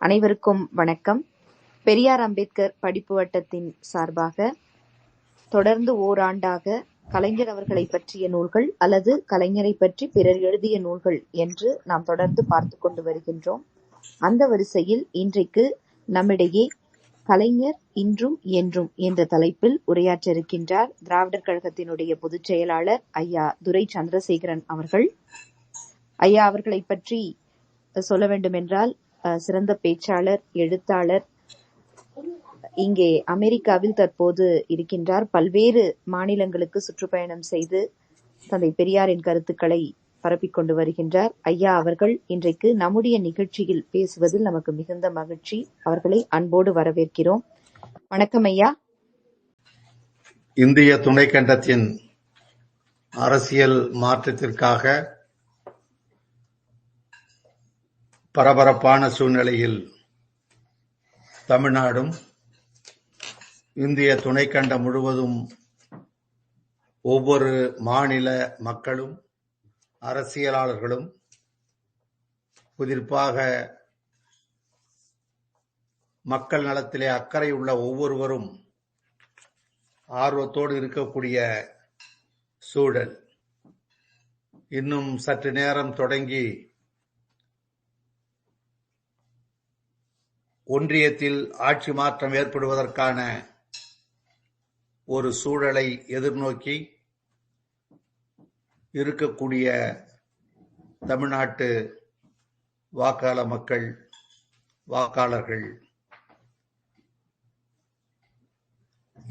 அனைவருக்கும் வணக்கம். பெரியார் அம்பேத்கர் படிப்பு வட்டத்தின் சார்பாக தொடர்ந்து ஓராண்டாக கலைஞர் அவர்களை பற்றிய நூல்கள் அல்லது கலைஞரை பற்றி பிறர் எழுதிய நூல்கள் என்று நாம் தொடர்ந்து பார்த்து கொண்டு வருகின்றோம். அந்த வரிசையில் இன்றைக்கு நம்மிடையே கலைஞர் இன்றும் என்றும் என்ற தலைப்பில் உரையாற்ற இருக்கின்றார் திராவிடர் கழகத்தினுடைய பொதுச் செயலாளர் ஐயா துரை சந்திரசேகரன் அவர்கள். ஐயா அவர்களை பற்றி சொல்ல வேண்டும் என்றால் சிறந்த பேச்சாளர், எழுத்தாளர், இங்கே அமெரிக்காவில் தற்போது இருக்கின்றார். பல்வேறு மாநிலங்களுக்கு சுற்றுப்பயணம் செய்து தந்தை பெரியாரின் கருத்துக்களை பரப்பிக் கொண்டு வருகின்றார். ஐயா அவர்கள் இன்றைக்கு நம்முடைய நிகழ்ச்சியில் பேசுவதில் நமக்கு மிகுந்த மகிழ்ச்சி. அவர்களை அன்போடு வரவேற்கிறோம். வணக்கம் ஐயா. இந்திய துணைக்கண்டத்தின் அரசியல் மாற்றத்திற்காக பரபரப்பான சூழ்நிலையில் தமிழ்நாடும் இந்திய துணைக்கண்டம் முழுவதும் ஒவ்வொரு மாநில மக்களும் அரசியலாளர்களும் குறிப்பாக மக்கள் நலத்திலே அக்கறை உள்ள ஒவ்வொருவரும் ஆர்வத்தோடு இருக்கக்கூடிய சூழல். இன்னும் சற்று நேரம் தொடங்கி ஒன்றியத்தில் ஆட்சி மாற்றம் ஏற்படுவதற்கான ஒரு சூழலை எதிர்நோக்கி இருக்கக்கூடிய தமிழ்நாட்டு வாக்காளர்கள்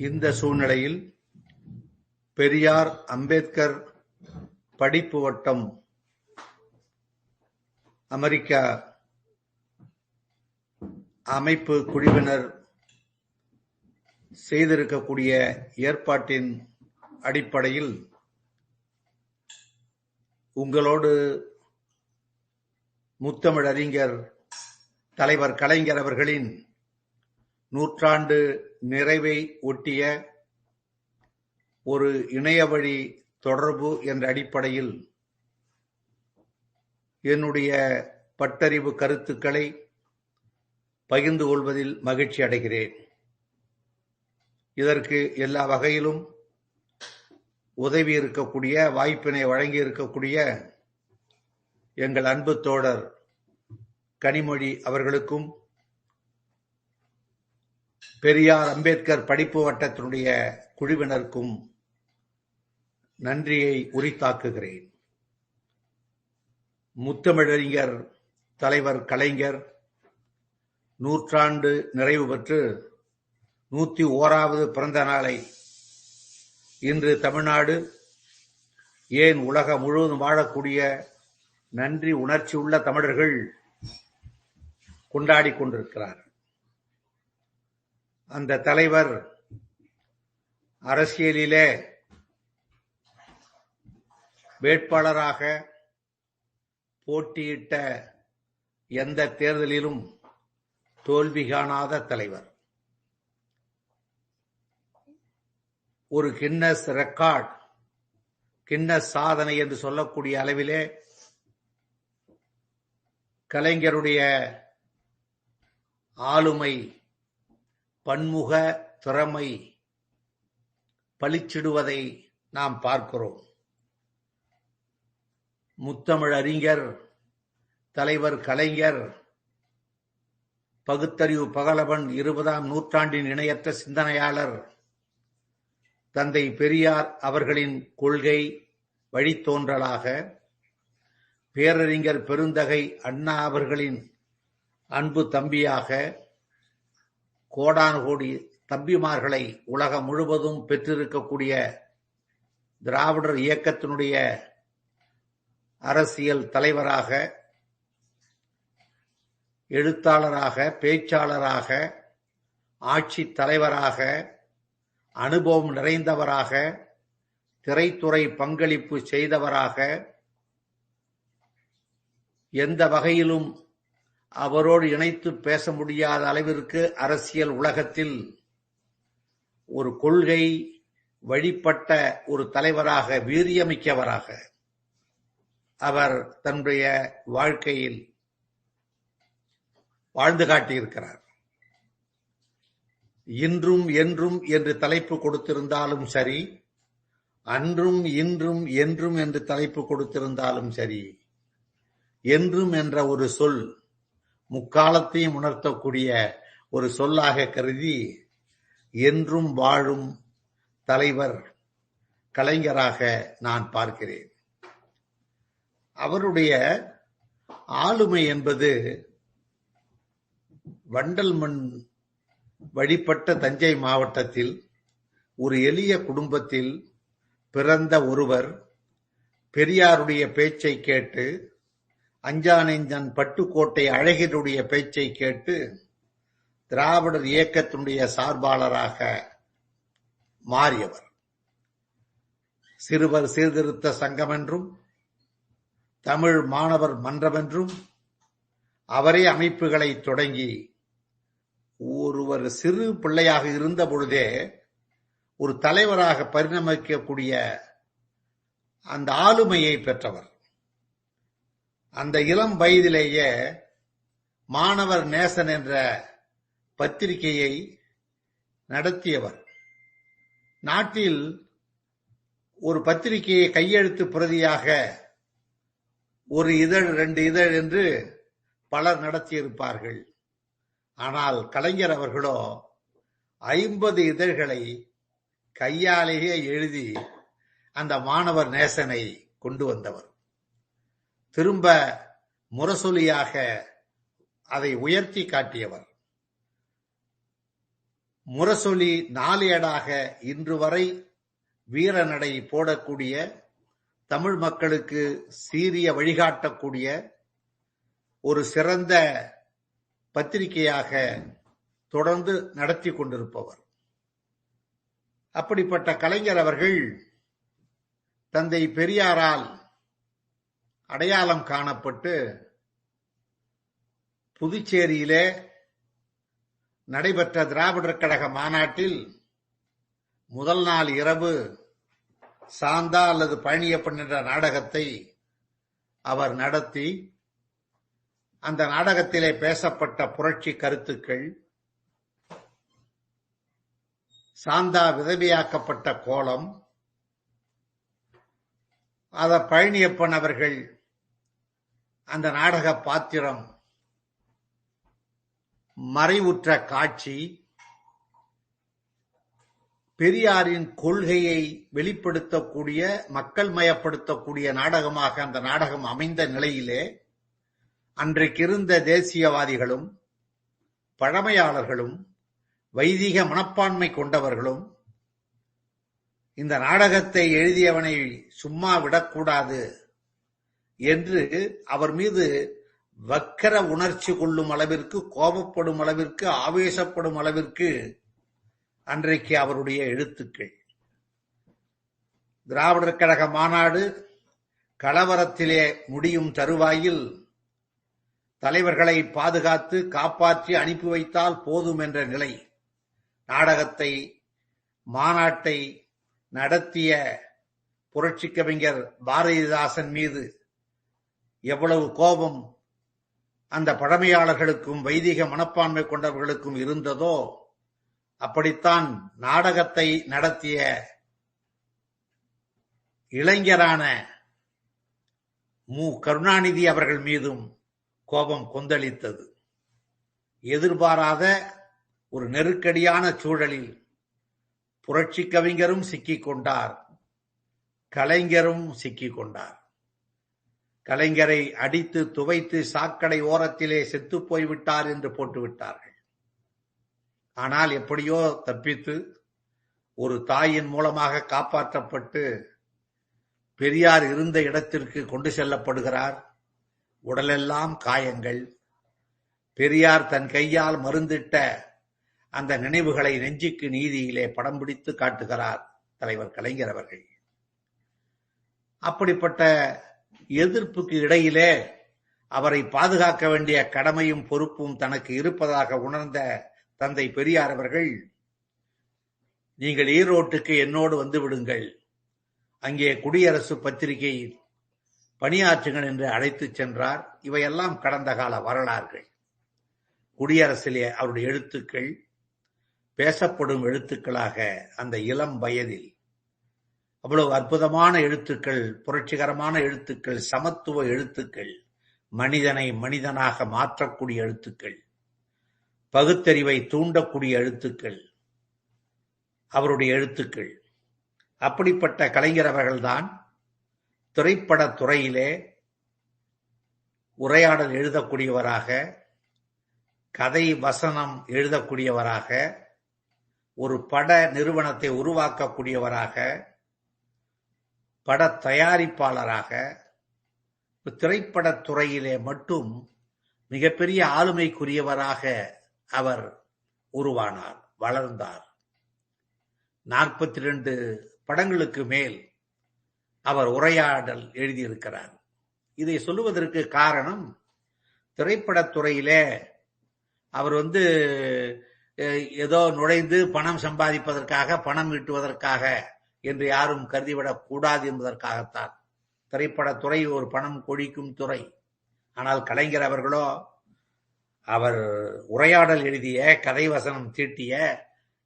இந்த சூழ்நிலையில் பெரியார் அம்பேத்கர் படிப்பு வட்டம் அமெரிக்கா அமைப்பு குழுவினர் செய்திருக்கக்கூடிய ஏற்பாட்டின் அடிப்படையில் உங்களோடு முத்தமிழறிஞர் தலைவர் கலைஞர் அவர்களின் 100ஆண்டு நிறைவை ஒட்டிய ஒரு இணையவழி தொடர்பு என்ற அடிப்படையில் என்னுடைய பட்டறிவு கருத்துக்களை பகிர்ந்து கொள்வதில் மகிழ்ச்சி அடைகிறேன். இதற்கு எல்லா வகையிலும் உதவி இருக்கக்கூடிய, வாய்ப்பினை வழங்கி இருக்கக்கூடிய எங்கள் அன்பு தோழர் கனிமொழி அவர்களுக்கும் பெரியார் அம்பேத்கர் படிப்பு வட்டத்தினுடைய குழுவினருக்கும் நன்றியை உரித்தாக்குகிறேன். முத்தமிழறிஞர் தலைவர் கலைஞர் 100ஆண்டு நிறைவு பெற்று 101வது பிறந்த நாளை இன்று தமிழ்நாடு, ஏன் உலகம் முழுவதும் வாழக்கூடிய நன்றி உணர்ச்சி உள்ள தமிழர்கள் கொண்டாடி கொண்டிருக்கிறார். அந்த தலைவர் அரசியலிலே வேட்பாளராக போட்டியிட்ட எந்த தேர்தலிலும் தோல்வி காணாத தலைவர். ஒரு கின்னஸ் ரெக்கார்ட், கின்னஸ் சாதனை என்று சொல்லக்கூடிய அளவிலே கலைஞருடைய ஆளுமை, பன்முக திறமை பளிச்சிடுவதை நாம் பார்க்கிறோம். முத்தமிழறிஞர் தலைவர் கலைஞர் பகுத்தறிவு பகலவன், 20ஆம் நூற்றாண்டின் இணையற்ற சிந்தனையாளர் தந்தை பெரியார் அவர்களின் கொள்கை வழித்தோன்றலாக, பேரறிஞர் பெருந்தகை அண்ணா அவர்களின் அன்பு தம்பியாக, கோடானு கோடி தம்பிமார்களை உலகம் முழுவதும் பெற்றிருக்கக்கூடிய திராவிடர் இயக்கத்தினுடைய அரசியல் தலைவராக, எழுத்தாளராக, பேச்சாளராக, ஆட்சி தலைவராக, அனுபவம் நிறைந்தவராக, திரைத்துறை பங்களிப்பு செய்தவராக, எந்த வகையிலும் அவரோடு இணைத்து பேச முடியாத அளவிற்கு அரசியல் உலகத்தில் ஒரு கொள்கை வழிபட்ட ஒரு தலைவராக, வீரியமிக்கவராக அவர் தன்னுடைய வாழ்க்கையில் வாழ்ந்து காட்டியிருக்கிறார். இன்றும் என்றும் என்று தலைப்பு கொடுத்திருந்தாலும் சரி, அன்றும் இன்றும் என்றும் என்று தலைப்பு கொடுத்திருந்தாலும் சரி, என்றும் என்ற ஒரு சொல் முக்காலத்தையும் உணர்த்தக்கூடிய ஒரு சொல்லாக கருதி என்றும் வாழும் தலைவர் கலைஞராக நான் பார்க்கிறேன். அவருடைய ஆளுமை என்பது வண்டல் மண் வழிபட்ட தஞ்சை மாவட்டத்தில் ஒரு எளிய குடும்பத்தில் பிறந்த ஒருவர் பெரியாருடைய பேச்சை கேட்டு, அஞ்சானெஞ்சன் பட்டுக்கோட்டை அழகினுடைய பேச்சை கேட்டு திராவிடர் இயக்கத்தினுடைய சார்பாளராக மாறியவர். சிறுவர் சீர்திருத்த சங்கம் என்றும் தமிழ் மாணவர் மன்றம் என்றும் அவரே அமைப்புகளை தொடங்கி ஒருவர் சிறு பிள்ளையாக இருந்த பொழுதே ஒரு தலைவராக பரிணமிக்கக்கூடிய அந்த ஆளுமையை பெற்றவர். அந்த இளம் வயதிலேயே மாணவர் நேசன் என்ற பத்திரிகையை நடத்தியவர். நாட்டில் ஒரு பத்திரிகையை கையெழுத்து பிரதியாக ஒரு இதழ் 2 இதழ் என்று பலர் நடத்தியிருப்பார்கள். ஆனால் கலைஞர் அவர்களோ 50 இதழ்களை கையாலேயே எழுதி அந்த மாணவர் நேசனை கொண்டு வந்தவர். திரும்ப முரசொலியாக அதை உயர்த்தி காட்டியவர். முரசொலி 4 ஏடாக இன்று வரை வீரநடை போடக்கூடிய, தமிழ் மக்களுக்கு சீரிய வழிகாட்டக்கூடிய ஒரு சிறந்த பத்திரிகையாக தொடர்ந்து நடத்தி கொண்டிருப்பவர். அப்படிப்பட்ட கலைஞர் அவர்கள் தந்தை பெரியாரால் அடையாளம் காணப்பட்டு புதுச்சேரியிலே நடைபெற்ற திராவிடர் கழக மாநாட்டில் முதல் நாள் இரவு சாந்தா அல்லது பழனியப்பன் என்ற நாடகத்தை அவர் நடத்தி, அந்த நாடகத்திலே பேசப்பட்ட புரட்சி கருத்துக்கள், சாந்தா விதவையாக்கப்பட்ட கோலம், அத பழனியப்பன் அவர்கள் அந்த நாடக பாத்திரம் மறைவுற்ற காட்சி, பெரியாரின் கொள்கையை வெளிப்படுத்தக்கூடிய, மக்கள் மயப்படுத்தக்கூடிய நாடகமாக அந்த நாடகம் அமைந்த நிலையிலே அன்றைக்கு இருந்த தேசியவாதிகளும் பழமையாளர்களும் வைதிக மனப்பான்மை கொண்டவர்களும் இந்த நாடகத்தை எழுதியவனை சும்மா விடக்கூடாது என்று அவர் மீது வக்கர உணர்ச்சி கொள்ளும் அளவிற்கு, கோபப்படும் அளவிற்கு, ஆவேசப்படும் அளவிற்கு அன்றைக்கு அவருடைய எழுத்துக்கள். திராவிடர் கழக மாநாடு கலவரத்திலே முடியும் தருவாயில் தலைவர்களை பாதுகாத்து காப்பாற்றி அனுப்பி வைத்தால் போதும் என்ற நிலை. நாடகத்தை, மாநாட்டை நடத்திய புரட்சி கவிஞர் பாரதிதாசன் மீது எவ்வளவு கோபம் அந்த பழமையாளர்களுக்கும் வைதிக மனப்பான்மை கொண்டவர்களுக்கும் இருந்ததோ, அப்படித்தான் நாடகத்தை நடத்திய இளைஞரான மு. கருணாநிதி அவர்கள் மீதும் கோபம் கொந்தளித்தது. எதிர்பாராத ஒரு நெருக்கடியான சூழலில் புரட்சி கவிஞரும் சிக்கிக் கொண்டார், கலைஞரும் சிக்கிக் கொண்டார். கலைஞரை அடித்து துவைத்து சாக்கடை ஓரத்திலே செத்து போய்விட்டார் என்று போட்டுவிட்டார்கள். ஆனால் எப்படியோ தப்பித்து ஒரு தாயின் மூலமாக காப்பாற்றப்பட்டு பெரியார் இருந்த இடத்திற்கு கொண்டு செல்லப்படுகிறார். உடலெல்லாம் காயங்கள். பெரியார் தன் கையால் மருந்திட்ட அந்த நினைவுகளை நெஞ்சுக்கு நீதியிலே படம் பிடித்து காட்டுகிறார் தலைவர் கலைஞர் அவர்கள். அப்படிப்பட்ட எதிர்ப்புக்கு இடையிலே அவரை பாதுகாக்க வேண்டிய கடமையும் பொறுப்பும் தனக்கு இருப்பதாக உணர்ந்த தந்தை பெரியார் அவர்கள், நீங்கள் ஈரோட்டுக்கு என்னோடு வந்து விடுங்கள், அங்கே குடியரசு பத்திரிகை பணியாற்றுங்கள் என்று அழைத்துச் சென்றார். இவையெல்லாம் கடந்த கால வரலாறுகள். குடியரசிலே அவருடைய எழுத்துக்கள் பேசப்படும் எழுத்துக்களாக அந்த இளம் வயதில் அவ்வளவு அற்புதமான எழுத்துக்கள், புரட்சிகரமான எழுத்துக்கள், சமத்துவ எழுத்துக்கள், மனிதனை மனிதனாக மாற்றக்கூடிய எழுத்துக்கள், பகுத்தறிவை தூண்டக்கூடிய எழுத்துக்கள் அவருடைய எழுத்துக்கள். அப்படிப்பட்ட கலைஞர் அவர்கள்தான் திரைப்படத் துறையிலே உரையாடல் எழுதக்கூடியவராக, கதை வசனம் எழுதக்கூடியவராக, ஒரு பட நிறுவனத்தை உருவாக்கக்கூடியவராக, பட தயாரிப்பாளராக, திரைப்படத் துறையிலே மட்டும் மிகப்பெரிய ஆளுமைக்குரியவராக அவர் உருவானார், வளர்ந்தார். 42 படங்களுக்கு மேல் அவர் உரையாடல் எழுதியிருக்கிறார். இதை சொல்லுவதற்கு காரணம், திரைப்படத் துறையிலே அவர் ஏதோ நுழைந்து பணம் சம்பாதிப்பதற்காக, பணம் ஈட்டுவதற்காக என்று யாரும் கருதிவிடக் கூடாது என்பதற்காகத்தான். திரைப்படத் துறை ஒரு பணம் கொழிக்கும் துறை. ஆனால் கலைஞர் அவர்களோ அவர் உரையாடல் எழுதிய, கதை வசனம் தீட்டிய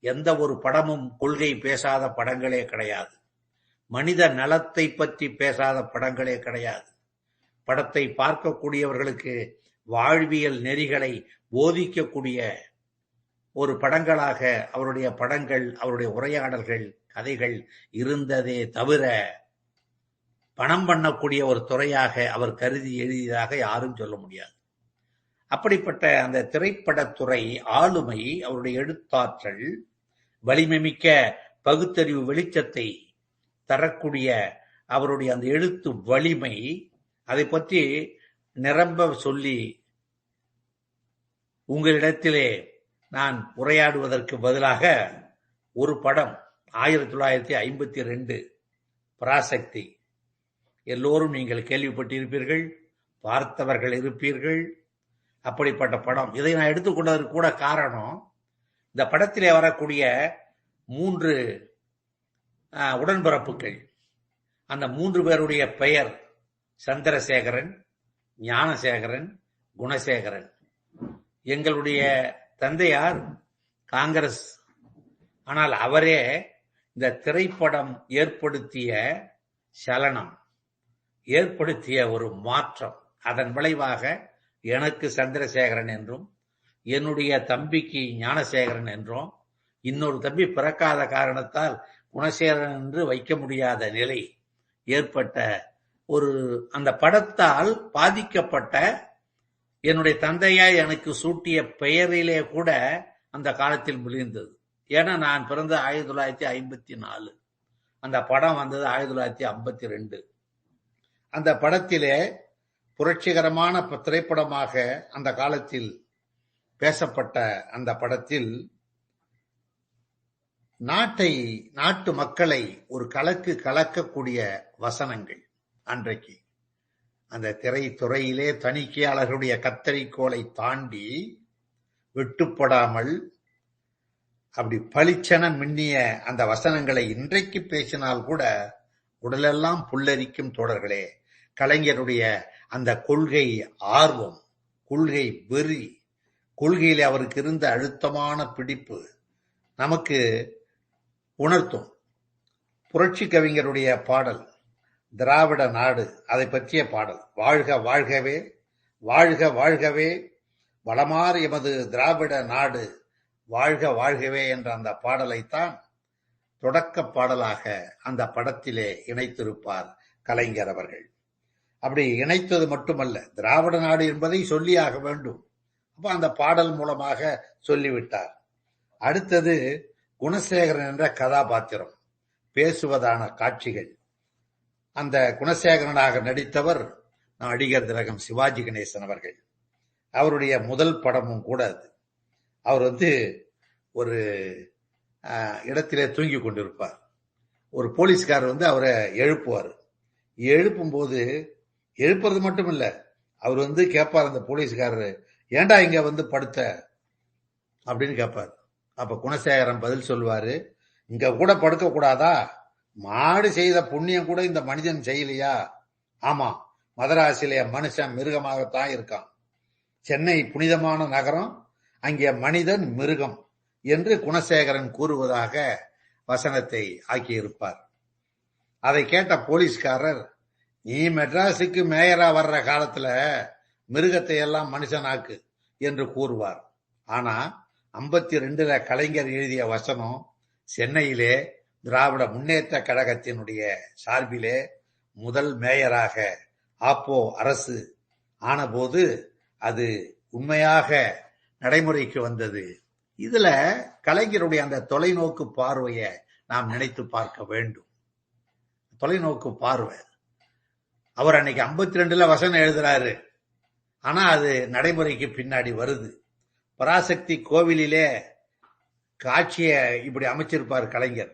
எந்த ஒரு படமும் கொள்கை பேசாத படங்களே கிடையாது. மனித நலத்தை பற்றி பேசாத படங்களே கிடையாது. படத்தை பார்க்கக்கூடியவர்களுக்கு வாழ்வியல் நெறிகளை போதிக்கக்கூடிய ஒரு படங்களாக அவருடைய படங்கள், அவருடைய உரையாடல்கள், கதைகள் இருந்ததே தவிர பணம் பண்ணக்கூடிய ஒரு துறையாக அவர் கருதி எழுதியதாக யாரும் சொல்ல முடியாது. அப்படிப்பட்ட அந்த திரைப்படத்துறை ஆளுமை, அவருடைய எழுத்தாற்றல், வலிமைமிக்க பகுத்தறிவு வெளிச்சத்தை தரக்கூடிய அவருடைய அந்த எழுத்து வலிமை, அதை பற்றி நிரம்ப சொல்லி உங்களிடத்திலே நான் உரையாடுவதற்கு பதிலாக ஒரு படம் 1952 பராசக்தி, எல்லோரும் நீங்கள் கேள்விப்பட்டிருப்பீர்கள், பார்த்தவர்கள் இருப்பீர்கள். அப்படிப்பட்ட படம். இதை நான் எடுத்துக்கொண்டதற்கு கூட காரணம், இந்த படத்திலே வரக்கூடிய 3 உடன்பிறப்புகள், அந்த 3 பேருடைய பெயர் சந்திரசேகரன், ஞானசேகரன், குணசேகரன். எங்களுடைய தந்தையார் காங்கிரஸ். ஆனால் அவரே இந்த திரைப்படம் ஏற்படுத்திய சலனம், ஏற்படுத்திய ஒரு மாற்றம், அதன் விளைவாக எனக்கு சந்திரசேகரன் என்றும், என்னுடைய தம்பிக்கு ஞானசேகரன் என்றும், இன்னொரு தம்பி பிறக்காத காரணத்தால் குணசேகரன் என்று வைக்க முடியாத நிலை ஏற்பட்ட ஒரு அந்த படத்தால் பாதிக்கப்பட்ட என்னுடைய தந்தையார் எனக்கு சூட்டிய பெயரிலே கூட அந்த காலத்தில் விழுந்தது. ஏன்னா நான் பிறந்த 1954, அந்த படம் வந்தது 1952. அந்த படத்திலே புரட்சிகரமான திரைப்படமாக அந்த காலத்தில் பேசப்பட்ட அந்த படத்தில் நாட்டு மக்களை ஒரு கலக்கக்கூடிய வசனங்கள். அன்றைக்கு அந்த திரைத்துறையிலே தணிக்கையாளர்களுடைய கத்தரிக்கோலை தாண்டி வெட்டுப்படாமல் அப்படி பளிச்சென மின்னிய அந்த வசனங்களை இன்றைக்கு பேசினால் கூட உடலெல்லாம் புல்லரிக்கும் தோழர்களே. கலைஞருடைய அந்த கொள்கை ஆர்வம், கொள்கை வெறி, கொள்கையிலே அவருக்கு இருந்த அழுத்தமான பிடிப்பு நமக்கு உணர்த்தும். புரட்சி கவிஞருடைய பாடல் திராவிட நாடு, அதை பற்றிய பாடல். வாழ்க வாழ்கவே, வாழ்க வாழ்கவே, வளமாறு எமது திராவிட நாடு, வாழ்க வாழ்கவே என்ற அந்த பாடலைத்தான் தொடக்க பாடலாக அந்த படத்திலே இணைத்திருப்பார் கலைஞர் அவர்கள். அப்படி இணைத்தது மட்டுமல்ல, திராவிட நாடு என்பதை சொல்லியாக வேண்டும். அப்ப அந்த பாடல் மூலமாக சொல்லிவிட்டார். அடுத்தது குணசேகரன் என்ற கதாபாத்திரம், பேசுவதான காட்சிகள். அந்த குணசேகரனாக நடித்தவர் நடிகர் திலகம் சிவாஜி கணேசன் அவர்கள். அவருடைய முதல் படமும் கூட அது. அவர் ஒரு இடத்திலே தூங்கி கொண்டிருப்பார். ஒரு போலீஸ்காரர் அவரை எழுப்புவார். எழுப்பும்போது எழுப்புறது மட்டும் இல்ல, அவர் கேட்பார் அந்த போலீஸ்காரரு, ஏண்டா இங்க படுத்த அப்படின்னு கேட்பார். அப்ப குணசேகரன் பதில் சொல்லுவாரு, இங்க கூட படுக்க கூடாதா? மாடு செய்த புண்ணியம் கூட இந்த மனிதன் செய்யலையா? ஆமா, மதராசிலே மனுஷன் மிருகமாகத்தான் இருக்கான். சென்னை புனிதமான நகரம், அங்கே மனிதன் மிருகம் என்று குணசேகரன் கூறுவதாக வசனத்தை ஆக்கியிருப்பார். அதை கேட்ட போலீஸ்காரர், நீ மெட்ராஸுக்கு மேயரா வர்ற காலத்துல மிருகத்தை எல்லாம் மனுஷனாக்கு என்று கூறுவார். ஆனா 52 கலைஞர் எழுதிய வசனம் சென்னையிலே திராவிட முன்னேற்ற கழகத்தினுடைய சார்பிலே முதல் மேயராக ஆப்போ அரசு ஆனபோது அது உண்மையாக நடைமுறைக்கு வந்தது. இதுல கலைஞருடைய அந்த தொலைநோக்கு பார்வையை நாம் நினைத்து பார்க்க வேண்டும். தொலைநோக்கு பார்வை. அவர் அன்னைக்கு 52 வசனம் எழுதுறாரு. ஆனா அது நடைமுறைக்கு பின்னாடி வருது. பராசக்தி கோவிலிலே காட்சியை இப்படி அமைச்சிருப்பார் கலைஞர்.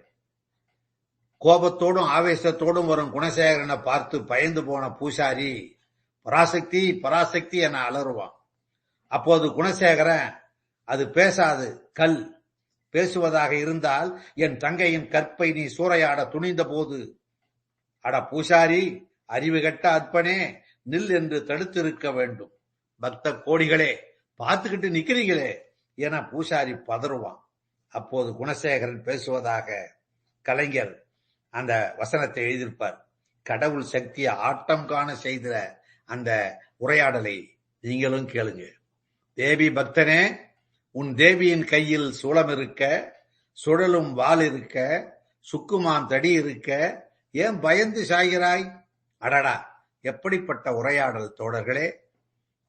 கோபத்தோடும் ஆவேசத்தோடும் வரும் குணசேகரனை பார்த்து பயந்து போன பூசாரி பராசக்தி பராசக்தி என அலறுவான். அப்போது குணசேகரன், அது பேசாது, கல். பேசுவதாக இருந்தால் என் தங்கையின் கற்பை நீ சூறையாட துணிந்த போது, அட பூசாரி, அறிவு கெட்ட அற்பனே, நில் என்று தடுத்திருக்க வேண்டும். பக்த கோடிகளே, பார்த்துக்கிட்டு நிக்கிறீங்களே என பூசாரி பதறுவான். அப்போது குணசேகரன் பேசுவதாக கலைஞர் அந்த வசனத்தை எழுதியிருப்பார். கடவுள் சக்தியை ஆட்டம் காண செய்த அந்த உரையாடலை நீங்களும் கேளுங்க. தேவி பக்தனே, உன் தேவியின் கையில் சூளம் இருக்க, சுழலும் வாள் இருக்க, சுக்குமான் தடி இருக்க, ஏன் பயந்து சாய்கிறாய்? அடடா, எப்படிப்பட்ட உரையாடல் தோழர்களே!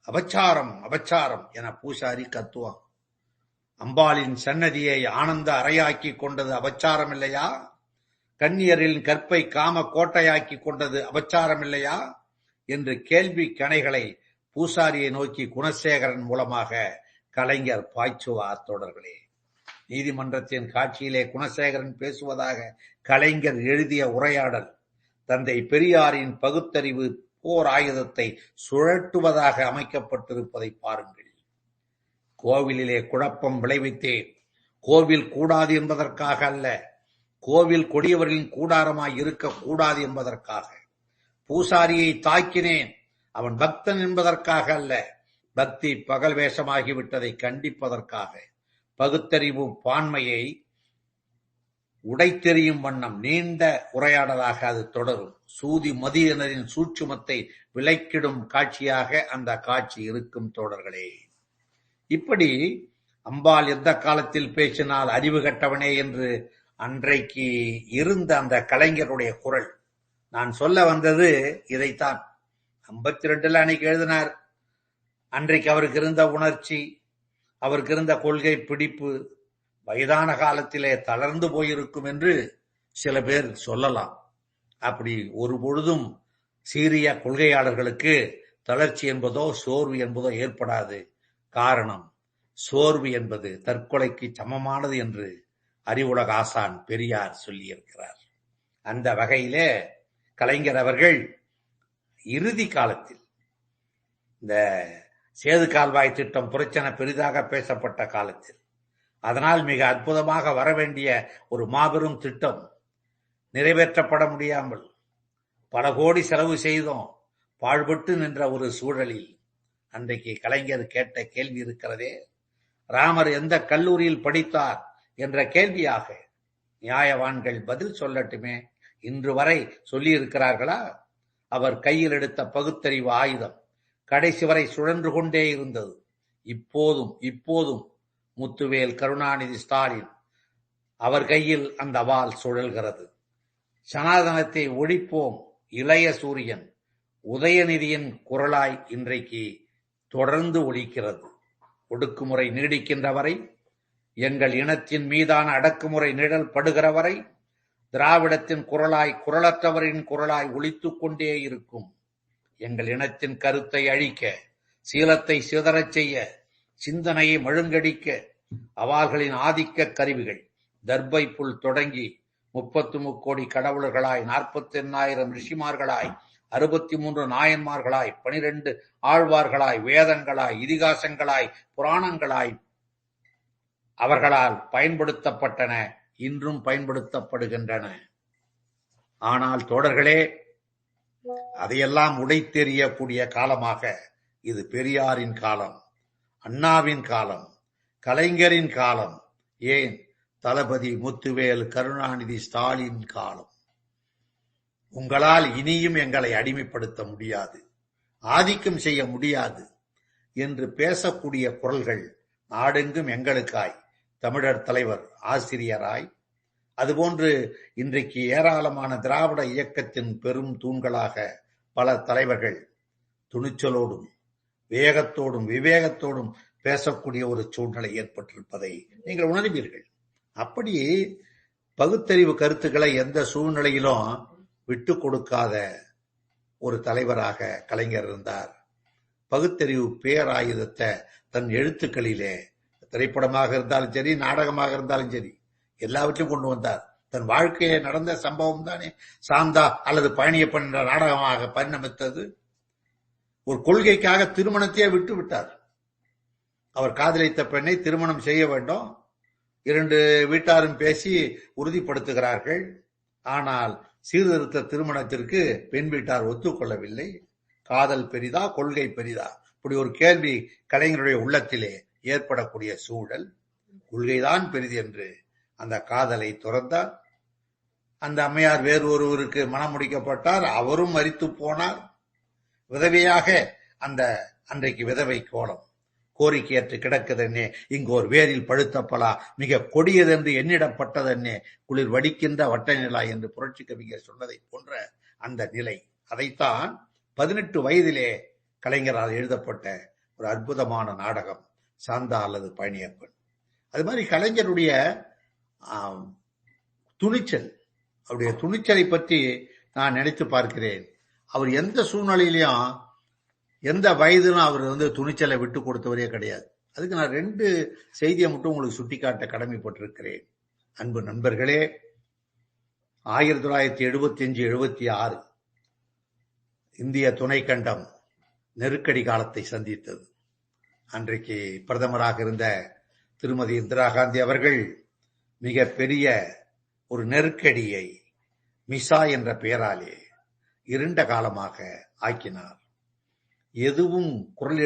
அபச்சாரம் அபச்சாரம் என பூசாரி கத்துவான். அம்பாளின் சன்னதியை ஆனந்த அறையாக்கி கொண்டது அபச்சாரம் இல்லையா? கன்னியரின் கற்பை காம கோட்டையாக்கி கொண்டது அபச்சாரம் இல்லையா என்று கேள்வி கணைகளை பூசாரியை நோக்கி குணசேகரன் மூலமாக கலைஞர் பாய்ச்சுவார். தோழர்களே, நீதிமன்றத்தின் காட்சியிலே குணசேகரன் பேசுவதாக கலைஞர் எழுதிய உரையாடல் தந்தை பெரியாரின் பகுத்தறிவு போர் ஆயுதத்தை சுழற்றுவதாக அமைக்கப்பட்டிருப்பதை பாருங்கள். கோவிலிலே குழப்பம் விளைவித்தேன். கோவில் கூடாது என்பதற்காக அல்ல, கோவில் கொடியவர்களின் கூடாரமாய் இருக்கக்கூடாது என்பதற்காக. பூசாரியை தாக்கினேன், அவன் பக்தன் என்பதற்காக அல்ல, பக்தி பகல் வேஷமாகிவிட்டதை கண்டிப்பதற்காக. பகுத்தறிவு பான்மையை உடைத்தெறியும் வண்ணம் நீண்ட உரையாடலாக அது தொடரும். சூதி மதியினரின் சூட்சுமத்தை விளக்கிடும் காட்சியாக அந்த காட்சி இருக்கும். தோழர்களே, இப்படி அம்பாள் எந்த காலத்தில் பேசினால் அறிவு கட்டவனே என்று அன்றைக்கு இருந்த அந்த கலைஞருடைய குரல். நான் சொல்ல வந்தது இதைத்தான். 52 அன்னைக்கு எழுதினார். அன்றைக்கு அவருக்கு இருந்த உணர்ச்சி, அவருக்கு இருந்த கொள்கை பிடிப்பு வயதான காலத்திலே தளர்ந்து போயிருக்கும் என்று சில பேர் சொல்லலாம். அப்படி ஒரு பொழுதும் சீரிய கொள்கையாளர்களுக்கு தளர்ச்சி என்பதோ சோர்வு என்பதோ ஏற்படாது. காரணம், சோர்வு என்பது தற்கொலைக்கு சமமானது என்று அறிவுலக ஆசான் பெரியார் சொல்லியிருக்கிறார். அந்த வகையிலே கலைஞர் அவர்கள் இறுதி காலத்தில் இந்த சேது கால்வாய் திட்டம் பிரச்சனை பெரிதாக பேசப்பட்ட காலத்தில், அதனால் மிக அற்புதமாக வரவேண்டிய ஒரு மாபெரும் திட்டம் நிறைவேற்றப்பட முடியாமல் பல கோடி செலவு செய்தோம், பாழ்பட்டு நின்ற ஒரு சூழலில் அன்றைக்கு கலைஞர் கேட்ட கேள்வி இருக்கிறதே, ராமர் எந்த கல்லூரியில் படித்தார் என்ற கேள்வியாக நியாயவான்கள் பதில் சொல்லட்டுமே. இன்று வரை சொல்லி இருக்கிறார்களா? அவர் கையில் எடுத்த பகுத்தறிவு ஆயுதம் கடைசி வரை சுழன்று கொண்டே இருந்தது. இப்போதும் முத்துவேல் கருணாநிதி ஸ்டாலின் அவர் கையில் அந்த வாள் சுழல்கிறது. சனாதனத்தை ஒழிப்போம் இளைய சூரியன் உதயநிதியின் குரலாய் இன்றைக்கு தொடர்ந்து ஒலிக்கிறது. ஒடுக்குமுறை நீடிக்கின்ற வரை, எங்கள் இனத்தின் மீதான அடக்குமுறை நிழல் படுகிற வரை திராவிடத்தின் குரலாய் குரலற்றவரின் குரலாய் ஒலித்துக் கொண்டே இருக்கும். எங்கள் இனத்தின் கருத்தை அழிக்க, சீலத்தை சிதறச் செய்ய, சிந்தனையை மழுங்கடிக்க அவாள்களின் ஆதிக்க கருவிகள் தர்பை புல் தொடங்கி 33 கோடி கடவுளர்களாய், 48,000 ரிஷிமார்களாய், 63 நாயன்மார்களாய், 12 ஆழ்வார்களாய், வேதங்களாய், இதிகாசங்களாய், புராணங்களாய் அவர்களால் பயன்படுத்தப்பட்டன, இன்றும் பயன்படுத்தப்படுகின்றன. ஆனால் தோழர்களே, அதையெல்லாம் உடைத்தெறியக்கூடிய காலமாக இது பெரியாரின் காலம், அண்ணாவின் காலம், கலைஞரின் காலம், ஏன் தளபதி முத்துவேல் கருணாநிதி ஸ்டாலின் காலம். உங்களால் இனியும் எங்களை அடிமைப்படுத்த முடியாது, ஆதிக்கம் செய்ய முடியாது என்று பேசக்கூடிய குரல்கள் நாடெங்கும் எங்களுக்காய் தமிழர் தலைவர் ஆசிரியராய், அதுபோன்று இன்றைக்கு ஏராளமான திராவிட இயக்கத்தின் பெரும் தூண்களாக பல தலைவர்கள் துணிச்சலோடும் வேகத்தோடும் விவேகத்தோடும் பேசக்கூடிய ஒரு சூழ்நிலை ஏற்பட்டிருப்பதை நீங்கள் உணர்வீர்கள். அப்படி பகுத்தறிவு கருத்துக்களை எந்த சூழ்நிலையிலும் விட்டு கொடுக்காத ஒரு தலைவராக கலைஞர் இருந்தார். பகுத்தறிவு பேராயுதத்தை தன் எழுத்துக்களிலே, திரைப்படமாக இருந்தாலும் சரி, நாடகமாக இருந்தாலும் சரி, எல்லாவற்றையும் கொண்டு வந்தார். தன் வாழ்க்கையிலே நடந்த சம்பவம் தானே சாந்தா அல்லது பழனியப்பன் என்ற நாடகமாக பரிணமித்தது. ஒரு கொள்கைக்காக திருமணத்தையே விட்டு விட்டார். அவர் காதலித்த பெண்ணை திருமணம் செய்ய வேண்டும், 2 வீட்டாரும் பேசி உறுதிப்படுத்துகிறார்கள். ஆனால் சீர்திருத்த திருமணத்திற்கு பெண் வீட்டார் ஒத்துக்கொள்ளவில்லை. காதல் பெரிதா, கொள்கை பெரிதா? இப்படி ஒரு கேள்வி கலைஞருடைய உள்ளத்திலே ஏற்படக்கூடிய சூழல். கொள்கைதான் பெரிது என்று அந்த காதலை துறந்தார். அந்த அம்மையார் வேறு ஒருவருக்கு மனம் முடிக்கப்பட்டார், அவரும் மரித்து போனார். விதவையாக அந்த அன்றைக்கு விதவை கோலம் கோரிக்கையற்று கிடக்குதென்னே, இங்கு ஒரு வேரில் பழுத்த பலா மிக கொடியதென்று எண்ணிடப்பட்டதென்னே, குளிர் வடிக்கின்ற வட்ட நிலா என்று புரட்சி கவிஞர் சொன்னதை போன்ற அந்த நிலை. அதைத்தான் 18 வயதிலே கலைஞரால் எழுதப்பட்ட ஒரு அற்புதமான நாடகம் சாந்தா அல்லது பழனியப்பன். அது மாதிரி கலைஞருடைய துணிச்சல், அவருடைய துணிச்சலை பற்றி நான் நினைத்து பார்க்கிறேன். அவர் எந்த சூழ்நிலையிலையும் எந்த வயதிலும் அவர் துணிச்சலை விட்டு கொடுத்தவரே கிடையாது. அதுக்கு நான் 2 செய்தியை மட்டும் உங்களுக்கு சுட்டிக்காட்ட கடமைப்பட்டிருக்கிறேன். அன்பு நண்பர்களே, 1975-76 இந்திய துணைக்கண்டம் நெருக்கடி காலத்தை சந்தித்தது. அன்றைக்கு பிரதமராக இருந்த திருமதி இந்திரா காந்தி அவர்கள் மிக பெரிய ஒரு நெருக்கடியை மிசா என்ற பெயராலே இருண்ட காலமாக ஆக்கினார். எதுவும் குரல்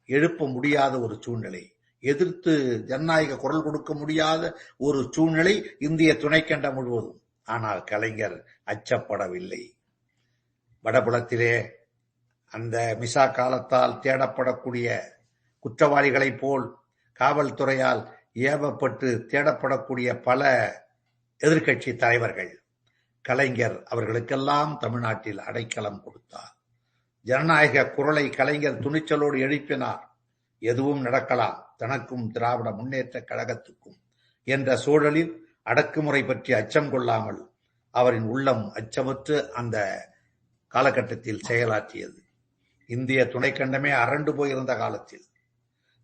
எழுப்ப முடியாத ஒரு சூழ்நிலை, எதிர்த்து ஜனநாயக குரல் கொடுக்க முடியாத ஒரு சூழ்நிலை இந்திய துணைக்கண்டம் முழுவதும். ஆனால் கலைஞர் அச்சப்படவில்லை. வடபுலத்திலே அந்த மிசா காலத்தால் தேடப்படக்கூடிய குற்றவாளிகளைப் போல் காவல்துறையால் ஏவப்பட்டு தேடப்படக்கூடிய பல எதிர்க்கட்சி தலைவர்கள், கலைஞர் அவர்களுக்கெல்லாம் தமிழ்நாட்டில் அடைக்கலம் கொடுத்தார். ஜனநாயக குரலை கலைஞர் துணிச்சலோடு எழுப்பினார். எதுவும் நடக்கலாம், தனக்கும் திராவிட முன்னேற்ற கழகத்துக்கும் என்ற சூழலில் அடக்குமுறை பற்றி அச்சம் கொள்ளாமல் அவரின் உள்ளம் அச்சமற்று அந்த காலகட்டத்தில் செயலாற்றியது. இந்திய துணைக்கண்டமே அரண்டு போயிருந்த காலத்தில்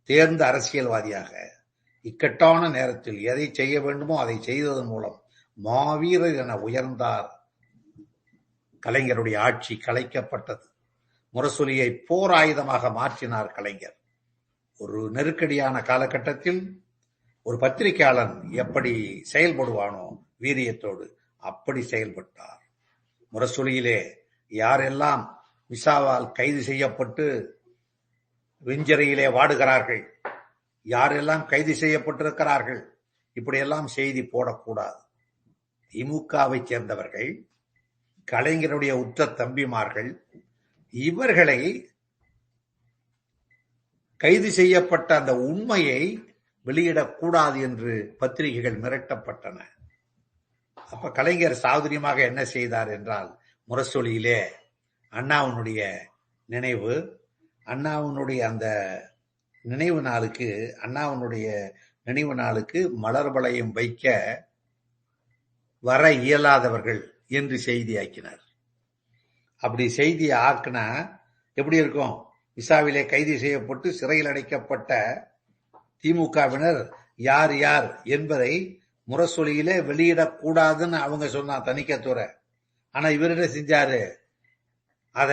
தேர்ந்த அரசியல்வாதியாக இக்கட்டான நேரத்தில் எதை செய்ய வேண்டுமோ அதை செய்ததன் மூலம் மாவீரர் என உயர்ந்தார். கலைஞருடைய ஆட்சி கலைக்கப்பட்டது. முரசொலியை போர் ஆயுதமாக மாற்றினார் கலைஞர். ஒரு நெருக்கடியான காலகட்டத்தில் ஒரு பத்திரிகையாளன் எப்படி செயல்படுவானோ வீரியத்தோடு அப்படி செயல்பட்டார். முரசொலியிலே யாரெல்லாம் மிசாவால் கைது செய்யப்பட்டு வெஞ்சரையிலே வாடுகிறார்கள், யாரெல்லாம் கைது செய்யப்பட்டிருக்கிறார்கள், இப்படியெல்லாம் செய்தி போடக்கூடாது. திமுகவை சேர்ந்தவர்கள், கலைஞருடைய உற்ற தம்பிமார்கள், இவர்களை கைது செய்யப்பட்ட அந்த உண்மையை வெளியிடக்கூடாது என்று பத்திரிகைகள் மிரட்டப்பட்டன. அப்ப கலைஞர் சாதுரியமாக என்ன செய்தார் என்றால், முரசொலியிலே அண்ணாவினுடைய நினைவு, அண்ணாவினுடைய அந்த நினைவு நாளுக்கு மலர் வளையம் வைக்க வர இயலாதவர்கள் என்று செய்தி ஆக்கினார். அப்படி செய்தியை ஆக்கினா எப்படி இருக்கும்? விசாவிலே கைது செய்யப்பட்டு சிறையில் அடைக்கப்பட்ட திமுகவினர் யார் யார் என்பதை முரசொலியிலே வெளியிடக்கூடாதுன்னு அவங்க சொன்னா தணிக்கைத்துறை. ஆனா இவர் என்ன செஞ்சாரு? அத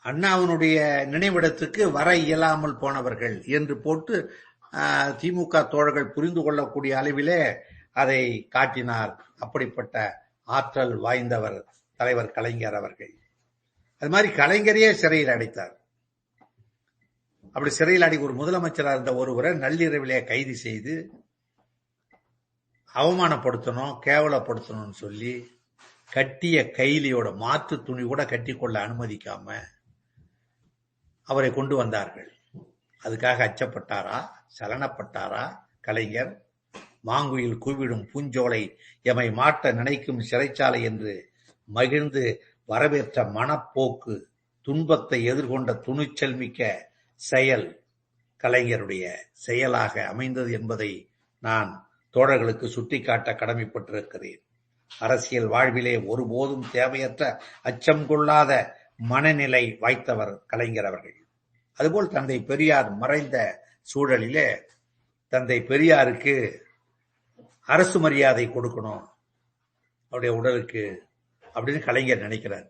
அண்ணாவினுடைய நினைவிடத்துக்கு வர இயலாமல் போனவர்கள் என்று போட்டு திமுக தோழர்கள் புரிந்து கொள்ளக்கூடிய அளவிலே அதை காட்டினார். அப்படிப்பட்ட ஆற்றல் வாய்ந்தவர் தலைவர் கலைஞர் அவர்கள். அது மாதிரி கலைஞரையே சிறையில் அடைத்தார். அப்படி சிறையில் அடி ஒரு முதலமைச்சராக இருந்த ஒருவரை நள்ளிரவிலே கைது செய்து அவமானப்படுத்தணும், கேவலப்படுத்தணும்னு சொல்லி கட்டிய கைலியோட மாற்று துணி கூட கட்டிக்கொள்ள அனுமதிக்காம அவரை கொண்டு வந்தார்கள். அதுக்காக அச்சப்பட்டாரா, சலனப்பட்டாரா கலைஞர்? மாங்குயில் கூவிடும் பூஞ்சோலை எமை மாட்ட நினைக்கும் சிறைச்சாலை என்று மகிழ்ந்து வரவேற்ற மனப்போக்கு துன்பத்தை எதிர்கொண்ட துணிச்சல் மிக்க செயல் கலைஞருடைய செயலாக அமைந்தது என்பதை நான் தோழர்களுக்கு சுட்டிக்காட்ட கடமைப்பட்டிருக்கிறேன். அரசியல் வாழ்விலே ஒருபோதும் தேவையற்ற அச்சம் கொள்ளாத மனநிலை வாய்த்தவர் கலைஞர் அவர்கள். அதுபோல் தந்தை பெரியார் மறைந்த சூழலிலே தந்தை பெரியாருக்கு அரசு மரியாதை கொடுக்கணும் அவருடைய உடலுக்கு அப்படின்னு கலைஞர் நினைக்கிறார்.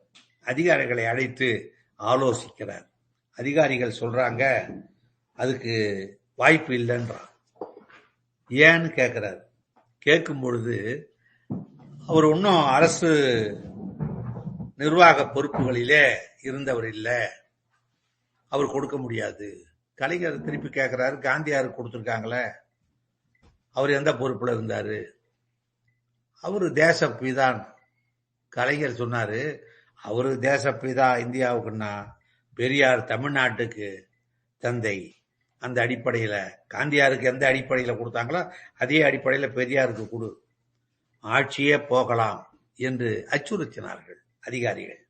அதிகாரிகளை அழைத்து ஆலோசிக்கிறார். அதிகாரிகள் சொல்றாங்க அதுக்கு வாய்ப்பு இல்லைன்றான். ஏன்னு கேட்கிறார். கேட்கும் பொழுது அவர் இன்னும் அரசு நிர்வாக பொறுப்புகளிலே இருந்தவர் இல்லை, அவர் கொடுக்க முடியாது. கலைஞர் திருப்பி கேட்கிறாரு, காந்தியாருக்கு கொடுத்துருக்காங்களே, அவர் எந்த பொறுப்புல இருந்தாரு? அவரு தேசப்பிதான். கலைஞர் சொன்னாரு, அவரு தேசப்பிதா இந்தியாவுக்குன்னா பெரியார் தமிழ்நாட்டுக்கு தந்தை. அந்த அடிப்படையில காந்தியாருக்கு எந்த அடிப்படையில கொடுத்தாங்களோ அதே அடிப்படையில பெரியாருக்கு கொடு, ஆட்சியே போகலாம் என்று அச்சுறுத்தினார்கள் அதிகாரிகள்.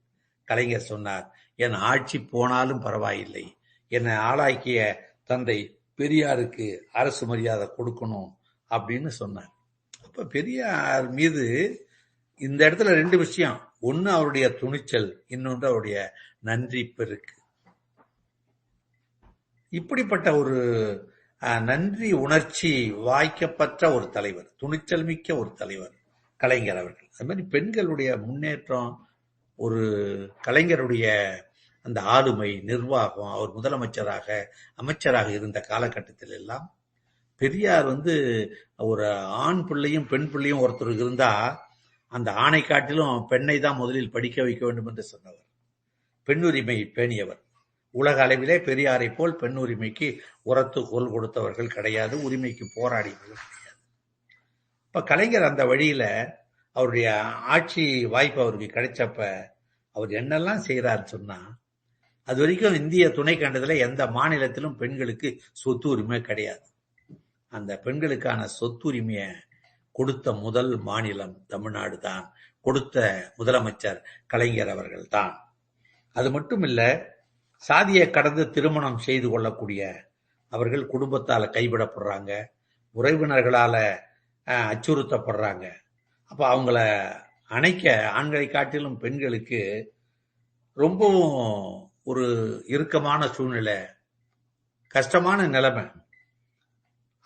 கலைஞர் சொன்னார், என் ஆட்சி போனாலும் பரவாயில்லை, என்னை ஆளாக்கிய தந்தை பெரியாருக்கு அரசு மரியாதை கொடுக்கணும் அப்படின்னு சொன்னார். அப்ப பெரியார் மீது இந்த இடத்துல ரெண்டு விஷயம், ஒன்னு அவருடைய துணிச்சல், இன்னொன்று அவருடைய நன்றி பெருக்கு. இப்படிப்பட்ட ஒரு நன்றி உணர்ச்சி வாய்க்கப்பட்ட ஒரு தலைவர், துணிச்சல் மிக்க ஒரு தலைவர் கலைஞர் அவர்கள். அது மாதிரி பெண்களுடைய முன்னேற்றம், ஒரு கலைஞருடைய அந்த ஆளுமை, நிர்வாகம், அவர் முதலமைச்சராக அமைச்சராக இருந்த காலகட்டத்தில் எல்லாம் பெரியார் ஒரு ஆண் பிள்ளையும் பெண் பிள்ளையும் ஒருத்தர் இருந்தா அந்த ஆணை காட்டிலும் பெண்ணை தான் முதலில் படிக்க வைக்க வேண்டும் என்று சொன்னவர். பெண்ணுரிமை பேணியவர். உலக அளவிலே பெரியாரை போல் பெண் உரிமைக்கு உரத்து குரல் கொடுத்தவர்கள் கிடையாது, உரிமைக்கு போராடியவர்கள் கிடையாது. இப்ப கலைஞர் அந்த வழியில அவருடைய ஆட்சி வாய்ப்பு அவருக்கு கிடைச்சப்ப அவர் என்னெல்லாம் செய்யறாருன்னு சொன்னா, அது வரைக்கும் இந்திய துணை கண்டத்துல எந்த மாநிலத்திலும் பெண்களுக்கு சொத்து உரிமை கிடையாது. அந்த பெண்களுக்கான சொத்துரிமையை கொடுத்த முதல் மாநிலம் தமிழ்நாடு தான். கொடுத்த முதலமைச்சர் கலைஞர் அவர்கள் தான். அது மட்டும் இல்ல, சாதியை கடந்து திருமணம் செய்து கொள்ளக்கூடிய அவர்கள் குடும்பத்தால கைவிடப்படுறாங்க, உறவினர்களால அச்சுறுத்தப்படுறாங்க. அப்ப அவங்கள அணைக்க ஆண்களை காட்டிலும் பெண்களுக்கு ரொம்பவும் ஒரு இறுக்கமான சூழ்நிலை, கஷ்டமான நிலைமை.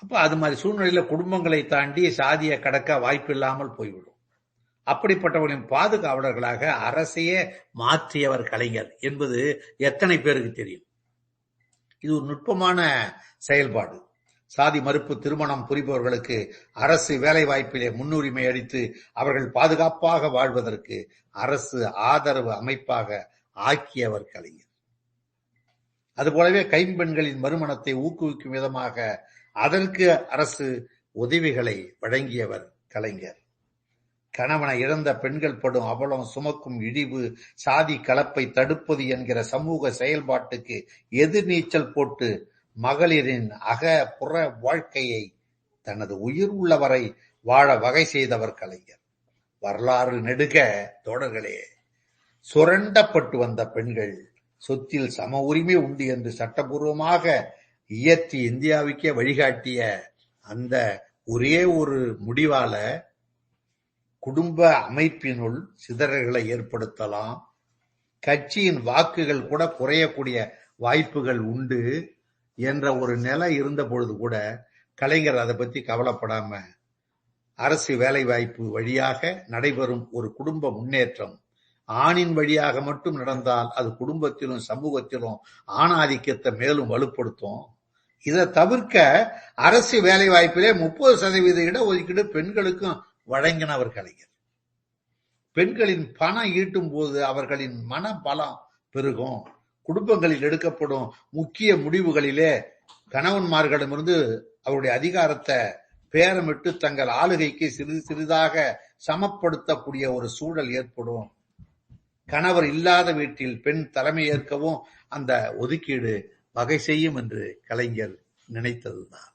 அப்ப அது மாதிரி சூழ்நிலையில குடும்பங்களை தாண்டி சாதியை கடக்க வாய்ப்பு இல்லாமல் போய்விடும். அப்படிப்பட்டவர்களின் பாதுகாவலர்களாக அரசையே மாற்றியவர் கலைஞர் என்பது எத்தனை பேருக்கு தெரியும்? இது ஒரு நுட்பமான செயல்பாடு. சாதி மறுப்பு திருமணம் புரிபவர்களுக்கு அரசு வேலை வாய்ப்பிலே முன்னுரிமை அளித்து அவர்கள் பாதுகாப்பாக வாழ்வதற்கு அரசு ஆதரவு அமைப்பாக ஆக்கியவர் கலைஞர். அதுபோலவே கைம்பெண்களின் மறுமணத்தை ஊக்குவிக்கும் விதமாக அதற்கு அரசு உதவிகளை வழங்கியவர் கலைஞர். கணவனை இழந்த பெண்கள் படும் அவலம், சுமக்கும் இழிவு, சாதி கலப்பை தடுப்பது என்கிற சமூக செயல்பாட்டுக்கு எதிர்நீச்சல் போட்டு மகளிரின் அக புற வாழ்க்கையை தனது உயிர் உள்ளவரை வாழ வகை செய்தவர் கலைஞர். வரலாறு நெடுக தோழர்களே, சுரண்டப்பட்டு வந்த பெண்கள் சொத்தில் சம உரிமை உண்டு என்று சட்டபூர்வமாக இயற்றி இந்தியாவுக்கே வழிகாட்டிய அந்த ஒரே ஒரு முடிவால குடும்ப அமைப்பினுள் சிதறல்களை ஏற்படுத்தலாம், கட்சியின் வாக்குகள் கூட குறையக்கூடிய வாய்ப்புகள் உண்டு என்ற ஒரு நிலை இருந்த பொழுது கூட கலைஞர் அதை பத்தி கவலைப்படாம அரசு வேலை வாய்ப்பு வழியாக நடைபெறும் ஒரு குடும்ப முன்னேற்றம் ஆணின் வழியாக மட்டும் நடந்தால் அது குடும்பத்திலும் சமூகத்திலும் ஆணாதிக்கத்தை மேலும் வலுப்படுத்தும். இதை தவிர்க்க அரசு வேலை வாய்ப்பிலே 30% இடஒதுக்கீடு பெண்களுக்கும் வழங்கினவர் கலைஞர். பெண்களின் பணம் ஈட்டும் போது அவர்களின் மன பலம் பெருகும், குடும்பங்களில் எடுக்கப்படும் முக்கிய முடிவுகளிலே கணவன்மார்களிடமிருந்து அவருடைய அதிகாரத்தை பேரமிட்டு தங்கள் ஆளுகைக்கு சிறிது சிறிதாக சமப்படுத்தக்கூடிய ஒரு சூழல் ஏற்படும். கணவர் இல்லாத வீட்டில் பெண் தலைமை ஏற்கவும் அந்த ஒதுக்கீடு வகை செய்யும் என்று கலைஞர் நினைத்ததுதான்.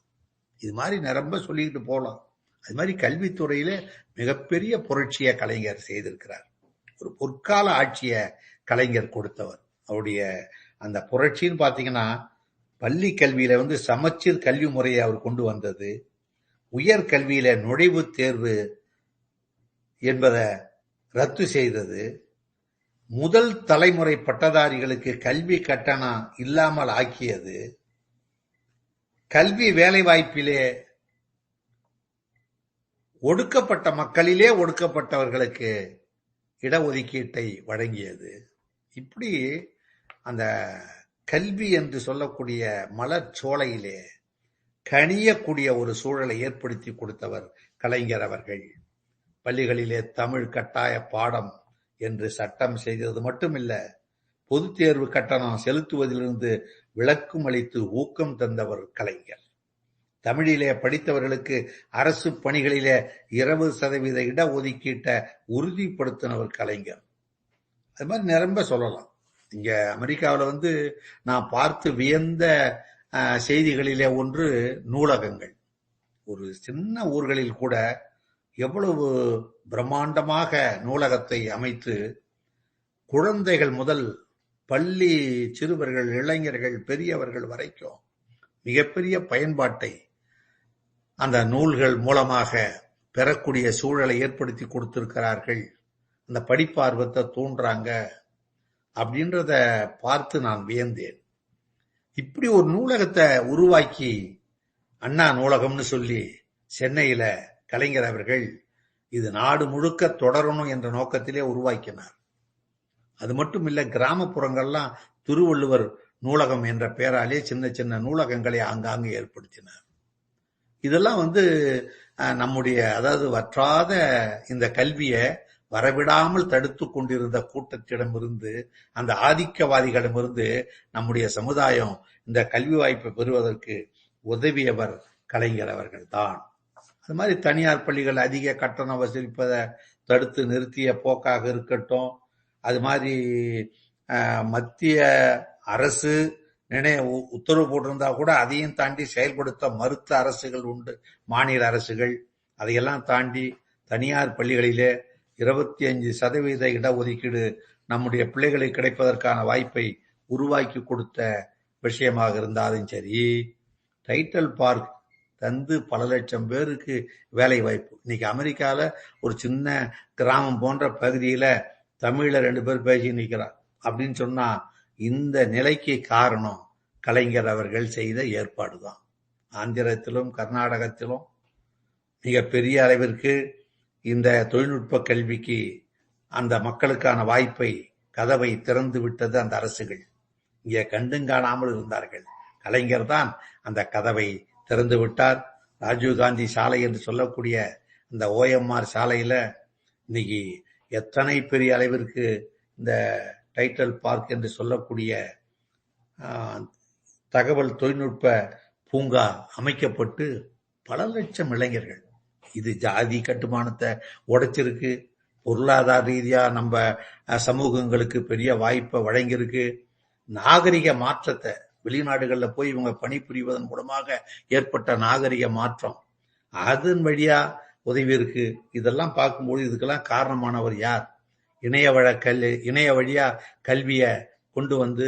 இது மாதிரி நிரம்ப சொல்லிக்கிட்டு போகலாம். அது மாதிரி கல்வித்துறையில மிகப்பெரிய புரட்சியை கலைஞர் செய்திருக்கிறார். ஒரு பொற்கால ஆட்சியை கலைஞர் கொடுத்தவர். அவருடைய அந்த புரட்சின்னு பாத்தீங்கன்னா, பள்ளி கல்வியில சமச்சீர் கல்வி முறையை அவர் கொண்டு வந்தது. உயர் கல்வியில நுழைவுத் தேர்வு என்பதை ரத்து செய்தது. முதல் தலைமுறை பட்டதாரிகளுக்கு கல்வி கட்டணம் இல்லாமல் ஆக்கியது. கல்வி வேலைவாய்ப்பிலே ஒடுக்கப்பட்ட மக்களிலே ஒடுக்கப்பட்டவர்களுக்கு இடஒதுக்கீட்டை வழங்கியது. இப்படி அந்த கல்வி என்று சொல்லக்கூடிய மலர் சோலையிலே கனியக்கூடிய ஒரு சூழலை ஏற்படுத்தி கொடுத்தவர் கலைஞர் அவர்கள். பள்ளிகளிலே தமிழ் கட்டாய பாடம் என்று சட்டம் செய்தது மட்டுமில்ல, பொது தேர்வு கட்டணம் செலுத்துவதிலிருந்து விலக்கும் அளித்து ஊக்கம் தந்தவர் கலைஞர். தமிழிலே படித்தவர்களுக்கு அரசு பணிகளிலே 20% இடஒதுக்கீட்டை உறுதிப்படுத்தினவர் கலைஞர். அது மாதிரி நிரம்ப சொல்லலாம். இங்க அமெரிக்காவில் நான் பார்த்து வியந்த செய்திகளிலே ஒன்று நூலகங்கள். ஒரு சின்ன ஊர்களில் கூட எவ்வளவு பிரம்மாண்டமாக நூலகத்தை அமைத்து குழந்தைகள் முதல் பள்ளி சிறுவர்கள், இளைஞர்கள், பெரியவர்கள் வரைக்கும் மிகப்பெரிய பயன்பாட்டை அந்த நூல்கள் மூலமாக பெறக்கூடிய சூழலை ஏற்படுத்தி கொடுத்திருக்கிறார்கள். அந்த படிப்பார்வத்தை தூண்டுறாங்க அப்படின்றத பார்த்து நான் வியந்தேன். இப்படி ஒரு நூலகத்தை உருவாக்கி அண்ணா நூலகம்னு சொல்லி சென்னையில கலைஞர் அவர்கள் இது நாடு முழுக்க தொடரணும் என்ற நோக்கத்திலே உருவாக்கினார். அது மட்டும் இல்ல, கிராமப்புறங்கள்லாம் திருவள்ளுவர் நூலகம் என்ற பெயராலே சின்ன சின்ன நூலகங்களை ஆங்காங்கு ஏற்படுத்தினார். இதெல்லாம் நம்முடைய அதாவது வற்றாத இந்த கல்வியை வரவிடாமல் தடுத்து கொண்டிருந்த கூட்டத்திடமிருந்து, அந்த ஆதிக்கவாதிகளிடமிருந்து நம்முடைய சமுதாயம் இந்த கல்வி வாய்ப்பை பெறுவதற்கு உதவியவர் கலைஞர் அவர்கள் தான். அது மாதிரி தனியார் பள்ளிகள் அதிக கட்டணம் வசூலிப்பதை தடுத்து நிறுத்திய போக்காக இருக்கட்டும், அது மாதிரி மத்திய அரசு உத்தரவு போட்டிருந்தா கூட அதையும் தாண்டி செயல்படுத்த மறுத்த அரசுகள் உண்டு, மாநில அரசுகள். அதையெல்லாம் தாண்டி தனியார் பள்ளிகளிலே 25% இடஒதுக்கீடு நம்முடைய பிள்ளைகளுக்கு கிடைப்பதற்கான வாய்ப்பை உருவாக்கி கொடுத்த விஷயமாக இருந்தாலும் சரி, டைட்டில் பார்க் தந்து பல லட்சம் பேருக்கு வேலை வாய்ப்பு. இன்னைக்கு அமெரிக்கால ஒரு சின்ன கிராமம் போன்ற பகுதியில தமிழ்ல 2 பேர் பேசி நிற்கிறார் அப்படின்னு சொன்னா, இந்த நிலைக்கு காரணம் கலைஞர் அவர்கள் செய்த ஏற்பாடுதான். ஆந்திரத்திலும் கர்நாடகத்திலும் மிக பெரிய அளவிற்கு இந்த தொழில்நுட்ப கல்விக்கு அந்த மக்களுக்கான வாய்ப்பை, கதவை திறந்து விட்டது அந்த அரசுகள். இங்கே கண்டும் காணாமல் இருந்தார்கள். கலைஞர் தான் அந்த கதவை திறந்து விட்டார். ராஜீவ்காந்தி சாலை என்று சொல்லக்கூடிய இந்த OMR சாலையில இன்னைக்கு எத்தனை பெரிய அளவிற்கு இந்த டைட்டில் பார்க் என்று சொல்லக்கூடிய தகவல் தொழில்நுட்ப பூங்கா அமைக்கப்பட்டு பல லட்சம் இளைஞர்கள், இது ஜாதி கட்டுமானத்தை உடைச்சிருக்கு, பொருளாதார ரீதியா நம்ம சமூகங்களுக்கு பெரிய வாய்ப்பை வழங்கியிருக்கு, நாகரிக மாற்றத்தை வெளிநாடுகளில் போய் இவங்க பணிபுரிவதன் மூலமாக ஏற்பட்ட நாகரிக மாற்றம் அதன் வழியா உதவி இருக்கு. இதெல்லாம் பார்க்கும்போது இதுக்கெல்லாம் காரணமானவர் யார்? இணைய வழியா கல்வியை கொண்டு வந்து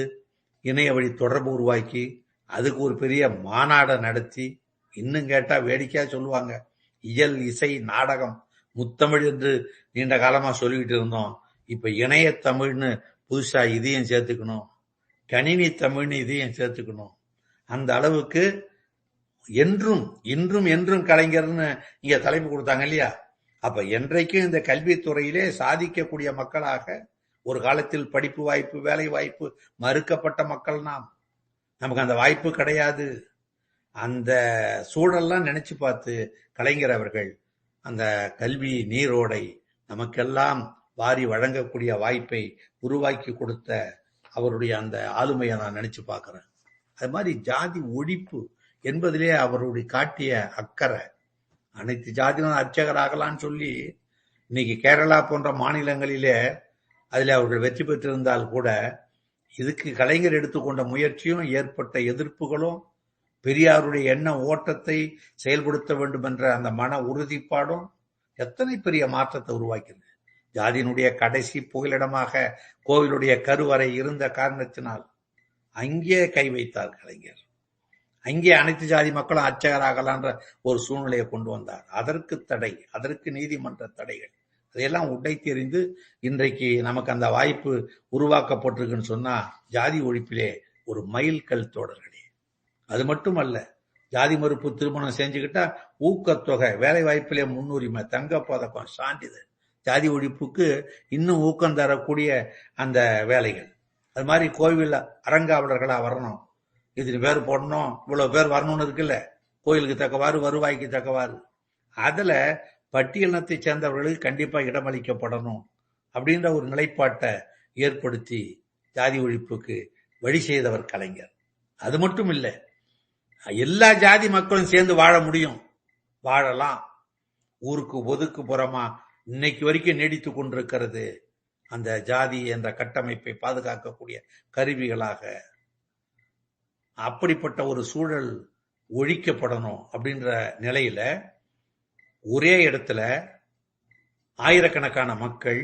இணைய வழி தொடர்பு உருவாக்கி அதுக்கு ஒரு பெரிய மாநாடை நடத்தி, இன்னும் கேட்டா வேடிக்கையா சொல்லுவாங்க, இயல், இசை, நாடகம், முத்தமிழ் என்று நீண்ட காலமா சொல்லிக்கிட்டு இருந்தோம். இப்ப இணைய தமிழ்னு புதுசா இதையும் சேர்த்துக்கணும், கணினி தமிழ்னு இதையும் சேர்த்துக்கணும். அந்த அளவுக்கு என்றும் இன்றும் என்றும் கலைஞர்னு இங்க தலைப்பு கொடுத்தாங்க இல்லையா? அப்ப என்றைக்கும் இந்த கல்வித்துறையிலே சாதிக்கக்கூடிய மக்களாக, ஒரு காலத்தில் படிப்பு வாய்ப்பு, வேலை வாய்ப்பு மறுக்கப்பட்ட மக்கள் நமக்கு அந்த வாய்ப்பு கிடையாது. அந்த சூழல்லாம் நினைச்சு பார்த்து கலைஞர் அவர்கள் அந்த கல்வி நீரோடை நமக்கெல்லாம் வாரி வழங்கக்கூடிய வாய்ப்பை உருவாக்கி கொடுத்த அவருடைய அந்த ஆளுமையை நான் நினைச்சு பார்க்கிறேன். அது மாதிரி ஜாதி ஒழிப்பு என்பதிலே அவருடைய காட்டிய அக்கறை, அனைத்து ஜாதியிலும் அர்ச்சகராகலான்னு சொல்லி இன்னைக்கு கேரளா போன்ற மாநிலங்களிலே அதில் அவர்கள் வெற்றி பெற்றிருந்தால் கூட இதுக்கு கலைஞர் எடுத்துக்கொண்ட முயற்சியும் ஏற்பட்ட எதிர்ப்புகளும் பெரியாருடைய எண்ண ஓட்டத்தை செயல்படுத்த வேண்டும் என்ற அந்த மன உறுதிப்பாடும் எத்தனை பெரிய மாற்றத்தை உருவாக்கியது. ஜாதியினுடைய கடைசி புகலிடமாக கோவிலுடைய கருவறை இருந்த காரணத்தினால் அங்கே கை வைத்தார் கலைஞர். அங்கே அனைத்து ஜாதி மக்களும் அர்ச்சகராகலான்ற ஒரு சூழ்நிலையை கொண்டு வந்தார். அதற்கு தடை, அதற்கு நீதிமன்ற தடைகள், அதையெல்லாம் உடைத்தெறிந்து இன்றைக்கு நமக்கு அந்த வாய்ப்பு உருவாக்கப்பட்டிருக்குன்னு சொன்னா ஜாதி ஒழிப்பிலே ஒரு மைல்கல் தோழர்களே. அது மட்டுமல்ல, ஜாதி மறுப்பு திருமணம் செஞ்சுக்கிட்டா ஊக்கத்தொகை, வேலை வாய்ப்பிலே முன்னுரிமை, தங்க பதக்கம், சான்றிதழ், ஜாதி ஒழிப்புக்கு இன்னும் ஊக்கம் தரக்கூடிய அந்த வேலைகள். அது மாதிரி கோவில் அறங்காவலர்களா வரணும், இத்தனை பேர் போடணும், இவ்வளவு பேர் வரணும்னு இருக்குல்ல, கோயிலுக்கு தக்கவாறு வருவாய்க்கு தக்கவாறு, அதுல பட்டியலினத்தை சேர்ந்தவர்களுக்கு கண்டிப்பா இடமளிக்கப்படணும் அப்படின்ற ஒரு நிலைப்பாட்டை ஏற்படுத்தி ஜாதி ஒழிப்புக்கு வழி செய்தவர் கலைஞர். அது மட்டும் இல்லை, எல்லா ஜாதி மக்களும் சேர்ந்து வாழ முடியும், வாழலாம். ஊருக்கு ஒதுக்கு புறமா இன்னைக்கு வரைக்கும் நீடித்து கொண்டிருக்கிறது அந்த ஜாதி என்ற கட்டமைப்பை பாதுகாக்கக்கூடிய கருவிகளாக. அப்படிப்பட்ட ஒரு சூழல் ஒழிக்கப்படணும் அப்படின்ற நிலையில ஒரே இடத்துல ஆயிரக்கணக்கான மக்கள்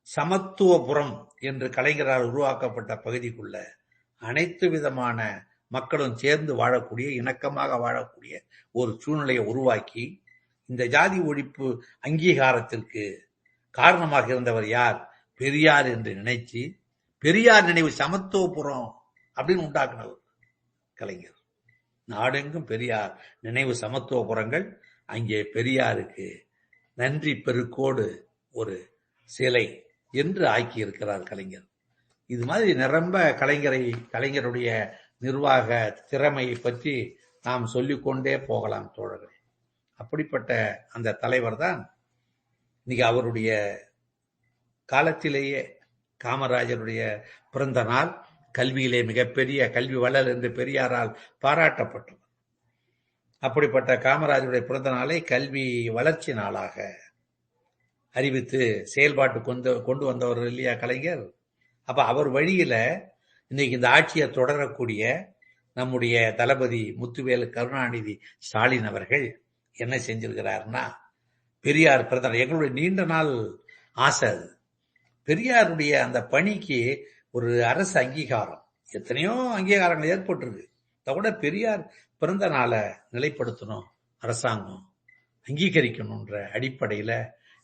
சமத்துவபுரம் என்று கலைஞரால் உருவாக்கப்பட்ட பகுதிக்குள்ள அனைத்து விதமான மக்களும் சேர்ந்து வாழக்கூடிய, இணக்கமாக வாழக்கூடிய ஒரு சூழ்நிலையை உருவாக்கி இந்த ஜாதி ஒழிப்பு அங்கீகாரத்திற்கு காரணமாக இருந்தவர் யார்? பெரியார் என்று நினைச்சு பெரியார் நினைவு சமத்துவபுரம் அப்படின்னு உண்டாக்குனவர் கலைஞர். நாடெங்கும் பெரியார் நினைவு சமத்துவபுரங்கள், அங்கே பெரியாருக்கு நன்றி பெருக்கோடு ஒரு சிலை என்று ஆக்கி இருக்கிறார் கலைஞர். இது மாதிரி நிரம்ப கலைஞருடைய நிர்வாக திறமையை பற்றி நாம் சொல்லிக்கொண்டே போகலாம் தோழர்களே. அப்படிப்பட்ட அந்த தலைவர் தான் இன்னைக்கு அவருடைய காலத்திலேயே காமராஜருடைய பிறந்த நாள் கல்வியிலே மிகப்பெரிய கல்வி வள்ளல் என்று பெரியாரால் பாராட்டப்பட்டது. அப்படிப்பட்ட காமராஜருடைய பிறந்த நாளை கல்வி வளர்ச்சி நாளாக அறிவித்து செயல்பாட்டு கொண்டு வந்தவர் இல்லையா கலைஞர். அப்ப அவர் வழியில இன்னைக்கு இந்த ஆட்சியை தொடரக்கூடிய நம்முடைய தளபதி முத்துவேல் கருணாநிதி ஸ்டாலின் அவர்கள் என்ன செஞ்சிருக்கிறார்னா, பெரியார் பிறந்த எங்களுடைய நீண்ட நாள் ஆசை அது. பெரியாருடைய அந்த பணிக்கு ஒரு அரசு அங்கீகாரம், எத்தனையோ அங்கீகாரங்கள் ஏற்பட்டிருக்கு. அதை விட பெரியார் பிறந்த நாளை நிலைப்படுத்தணும், அரசாங்கம் அங்கீகரிக்கணும்ன்ற அடிப்படையில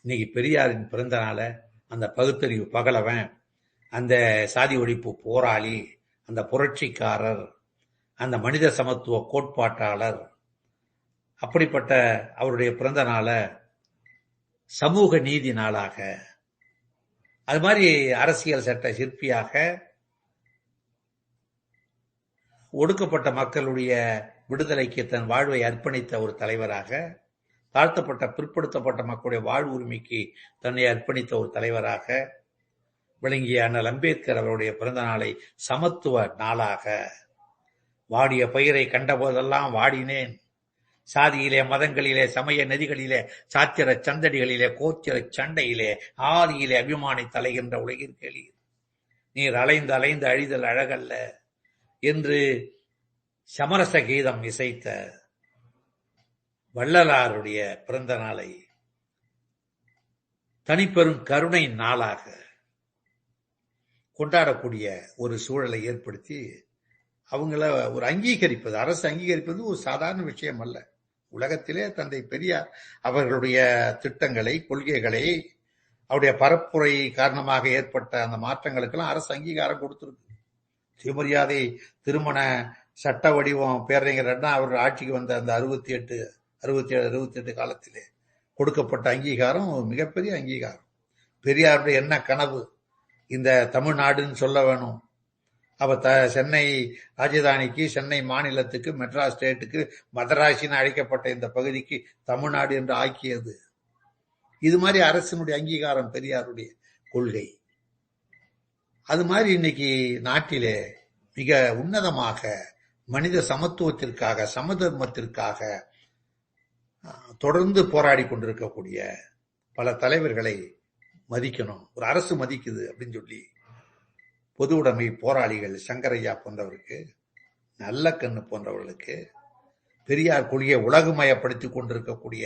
இன்னைக்கு பெரியாரின் பிறந்த நாளை அந்த பகுத்தறிவு பகலவன், அந்த சாதி ஒழிப்பு போராளி, அந்த புரட்சிக்காரர், அந்த மனித சமத்துவ கோட்பாட்டாளர், அப்படிப்பட்ட அவருடைய பிறந்த நாளை சமூக நீதி நாளாக, அது மாதிரி அரசியல் சட்ட சிற்பியாக, ஒடுக்கப்பட்ட மக்களுடைய விடுதலைக்கு தன் வாழ்வை அர்ப்பணித்த ஒரு தலைவராக, தாழ்த்தப்பட்ட பிற்படுத்தப்பட்ட மக்களுடைய வாழ்வு உரிமைக்கு தன்னை அர்ப்பணித்த ஒரு தலைவராக விளங்கிய அண்ணல் அம்பேத்கர் அவருடைய பிறந்த நாளை சமத்துவ நாளாக, வாடிய பயிரை கண்டபோதெல்லாம் வாடினேன், சாதியிலே மதங்களிலே சமய நதிகளிலே சாத்திர சந்தடிகளிலே கோத்திர சண்டையிலே ஆதியிலே அபிமானி தலைகின்ற உலகிற்கெளி நீர் அலைந்து அலைந்து அழிதல் அழகல்ல என்று சமரச கீதம் இசைத்த வள்ளலாருடைய பிறந்த நாளை தனிப்பெரும் கருணை நாளாக கொண்டாடக்கூடிய ஒரு சூழலை ஏற்படுத்தி அவங்கள ஒரு அங்கீகரிப்பது, அரசு அங்கீகரிப்பது ஒரு சாதாரண விஷயம் அல்ல. உலகத்திலே தந்தை பெரியார் அவர்களுடைய திட்டங்களை, கொள்கைகளை, அவருடைய பரப்புரை காரணமாக ஏற்பட்ட அந்த மாற்றங்களுக்கெல்லாம் அரசு அங்கீகாரம் கொடுத்திருக்கு. சுயமரியாதை திருமண சட்ட வடிவம் பேரறிஞர் அண்ணா அவர் ஆட்சிக்கு வந்த அந்த 67 காலத்திலே கொடுக்கப்பட்ட அங்கீகாரம் மிகப்பெரிய அங்கீகாரம். பெரியாருடைய என்ன கனவு, இந்த தமிழ்நாடுன்னு சொல்ல வேணும், அவ சென்னை ராஜதானிக்கு, சென்னை மாநிலத்துக்கு, மெட்ராஸ் ஸ்டேட்டுக்கு, மதராசின்னு அழைக்கப்பட்ட இந்த பகுதிக்கு தமிழ்நாடு என்று ஆக்கியது. இது மாதிரி அரசினுடைய அங்கீகாரம் பெரியாருடைய கொள்கை. அது மாதிரி இன்னைக்கு நாட்டிலே மிக உன்னதமாக மனித சமத்துவத்திற்காக சமதர்மத்திற்காக தொடர்ந்து போராடி கொண்டிருக்கக்கூடிய பல தலைவர்களை மதிக்கணும். ஒரு அரசு மதிக்குது அப்படின்னு சொல்லி பொது உடைமை போராளிகள் சங்கரையா போன்றவருக்கு, நல்லக்கண்ணு போன்றவர்களுக்கு, பெரியார் கொள்கையை உலகமயப்படுத்திக் கொண்டிருக்கக்கூடிய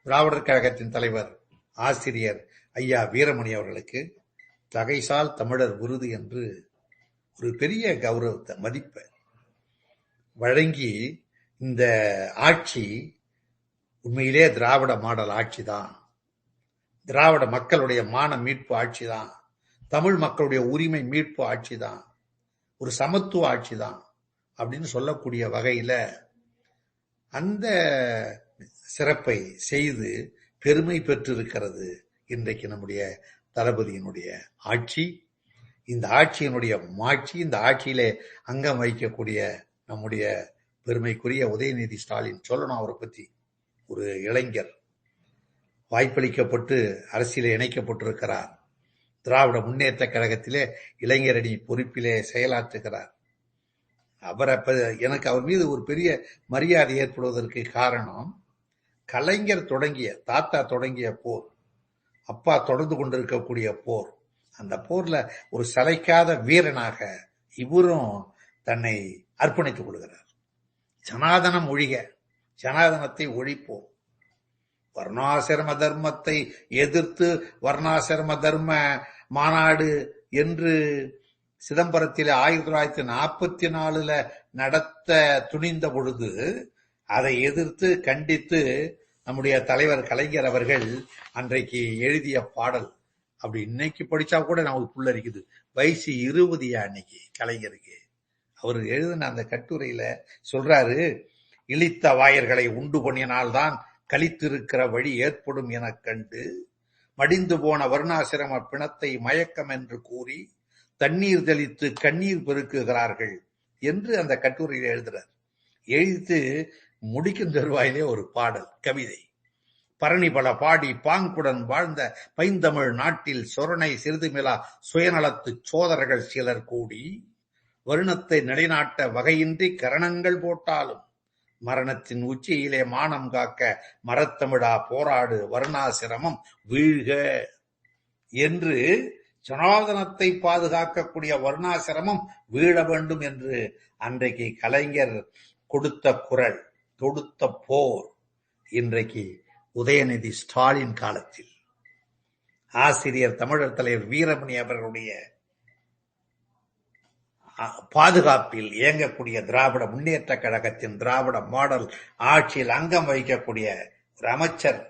திராவிடர் கழகத்தின் தலைவர் ஆசிரியர் ஐயா வீரமணி அவர்களுக்கு தகைசால் தமிழர் விருது என்று ஒரு பெரிய கௌரவத்தை மதிப்பை வழங்கி இந்த ஆட்சி உண்மையிலே திராவிட மாடல் ஆட்சி தான், திராவிட மக்களுடைய மான மீட்பு ஆட்சி தான், தமிழ் மக்களுடைய உரிமை மீட்பு ஆட்சி தான், ஒரு சமத்துவ ஆட்சி தான் அப்படின்னு சொல்லக்கூடிய வகையில அந்த சிறப்பை செய்து பெருமை பெற்றிருக்கிறது இன்றைக்கு நம்முடைய தளபதியினுடைய ஆட்சி. இந்த ஆட்சியினுடைய மாட்சி, இந்த ஆட்சியிலே அங்கம் வகிக்கக்கூடிய நம்முடைய பெருமைக்குரிய உதயநிதி ஸ்டாலின் சொல்லணும். அவரை பற்றி ஒரு இளைஞர் வாய்ப்பளிக்கப்பட்டு அரசியலே இணைக்கப்பட்டிருக்கிறார். திராவிட முன்னேற்ற கழகத்திலே இளைஞரணி பொறுப்பிலே செயலாற்றுகிறார். எனக்கு அவர் மீது ஒரு பெரிய மரியாதை ஏற்படுவதற்கு காரணம், கலைஞர் தொடங்கிய, தாத்தா தொடங்கிய போர், அப்பா தொடர்ந்து கொண்டிருக்கக்கூடிய போர், அந்த போர்ல ஒரு சளைக்காத வீரனாக இவரும் தன்னை அர்ப்பணித்துக் கொள்கிறார். சனாதனம் ஒழிக, சனாதனத்தை ஒழிப்போம், வர்ணாசிரம தர்மத்தை எதிர்த்து வர்ணாசிரம தர்ம மாநாடு என்று சிதம்பரத்தில் 1944 நடத்த துணிந்த பொழுது அதை எதிர்த்து கண்டித்து நம்முடைய தலைவர் கலைஞர் அவர்கள் அன்றைக்கு எழுதிய பாடல், அப்படி இன்னைக்கு படிச்சா கூட நமக்கு புல்லரிக்குது. வயசு 20 அன்னைக்கு கலைஞருக்கு. அவர் எழுதின அந்த கட்டுரையில சொல்றாரு, இழித்த வாயர்களை உண்டு பண்ணினால்தான் கழித்திருக்கிற வழி ஏற்படும் எனக் கண்டு மடிந்து போன வர்ணாசிரம பிணத்தை மயக்கம் என்று கூறி தண்ணீர் தெளித்து கண்ணீர் பெருக்குகிறார்கள் என்று அந்த கட்டுரையில் எழுதுறார். எழுத்து முடிக்கும் தருவாயிலே ஒரு பாடல் கவிதை, பரணி பல பாடி பாங்குடன் வாழ்ந்த பைந்தமிழ் நாட்டில் சொரணை சிறிதுமிலா சுயநலத்து சோதரர்கள் சிலர் கூடி வருணத்தை நிலைநாட்ட வகையின்றி கரணங்கள் போட்டாலும் மரணத்தின் உச்சியிலே மானம் காக்க மரத்தமிழா போராடு வர்ணாசிரமம் வீழ்க என்று சனாதனத்தை பாதுகாக்கக்கூடிய வர்ணாசிரமம் வீழ வேண்டும் என்று அன்றைக்கு கலைஞர் கொடுத்த குரல், தொடுத்த போர், இன்றைக்கு உதயநிதி ஸ்டாலின் காலத்தில் ஆசிரியர் தமிழர் தலைவர் வீரமணி அவர்களுடைய பாதுகாப்பில் இயங்கக்கூடிய திராவிட முன்னேற்ற கழகத்தின் திராவிட மாடல் ஆட்சியில் அங்கம் வகிக்கக்கூடிய ஒரு அமைச்சர்